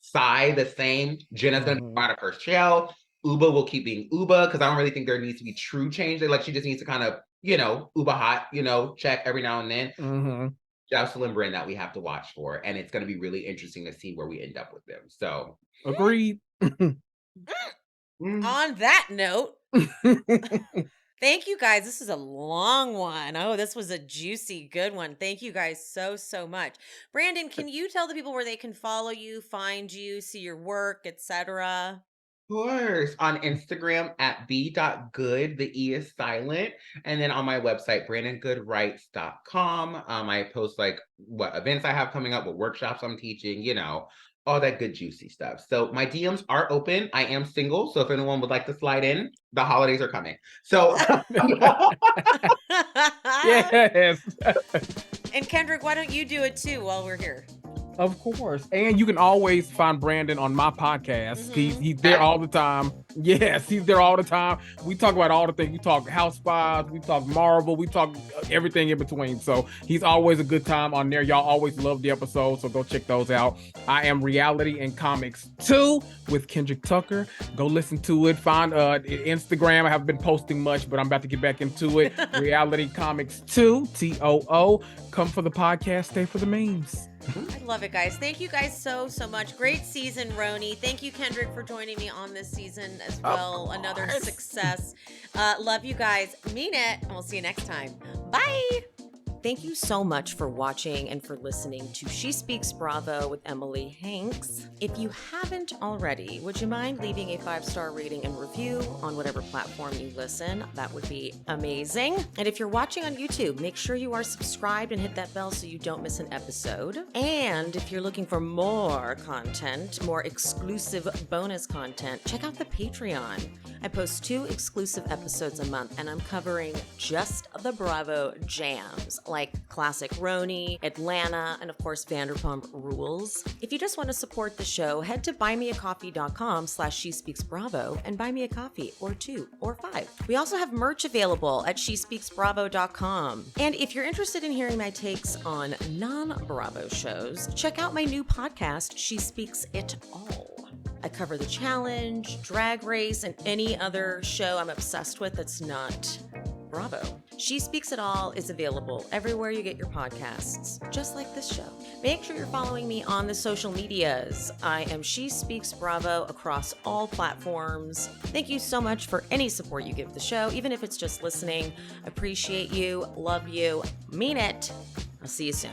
sigh the same. Jenna's gonna be out of her shell. Ubah will keep being Ubah because I don't really think there needs to be true change. Like she just needs to kind of, Ubah hot, check every now and then. Jessel and Brynn that we have to watch for. And it's gonna be really interesting to see where we end up with them. So agreed. On that note. Thank you guys. This is a long one. Oh, this was a juicy, good one. Thank you guys so much. Brandon, can you tell the people where they can follow you, find you, see your work, etc.? Of course. On Instagram at b.good. The E is silent. And then on my website, brandongoodwrites.com. I post like what events I have coming up, what workshops I'm teaching, all that good juicy stuff. So my DMs are open. I am single. So if anyone would like to slide in, the holidays are coming. So yes. And Kendrick, why don't you do it too while we're here? Of course. And you can always find Brandon on my podcast. He's there all the time. Yes, he's there all the time. We talk about all the things. We talk House Spies, we talk Marvel, we talk everything in between. So he's always a good time on there. Y'all always love the episodes, so go check those out. I am Reality and Comics 2 with Kendrick Tucker. Go listen to it. Find Instagram. I haven't been posting much, but I'm about to get back into it. Reality Comics 2, TOO. Come for the podcast, stay for the memes. I love it, guys. Thank you guys so much. Great season, RHONY. Thank you, Kendrick, for joining me on this season as well. Another success. Love you guys. Mean it. And we'll see you next time. Bye. Thank you so much for watching and for listening to She Speaks Bravo with Emily Hanks. If you haven't already, would you mind leaving a 5-star rating and review on whatever platform you listen? That would be amazing. And if you're watching on YouTube, make sure you are subscribed and hit that bell so you don't miss an episode. And if you're looking for more content, more exclusive bonus content, check out the Patreon. I post 2 exclusive episodes a month, and I'm covering just the Bravo jams, like classic RHONY, Atlanta, and of course Vanderpump Rules. If you just want to support the show, head to buymeacoffee.com/SheSpeaksBravo and buy me a coffee or 2 or 5. We also have merch available at SheSpeaksBravo.com. And if you're interested in hearing my takes on non-Bravo shows, check out my new podcast, She Speaks It All. I cover The Challenge, Drag Race, and any other show I'm obsessed with that's not Bravo. She Speaks It All is available everywhere you get your podcasts, just like this show. Make sure you're following me on the social medias. I am She Speaks Bravo across all platforms. Thank you so much for any support you give the show, even if it's just listening. Appreciate you, love you, mean it. I'll see you soon.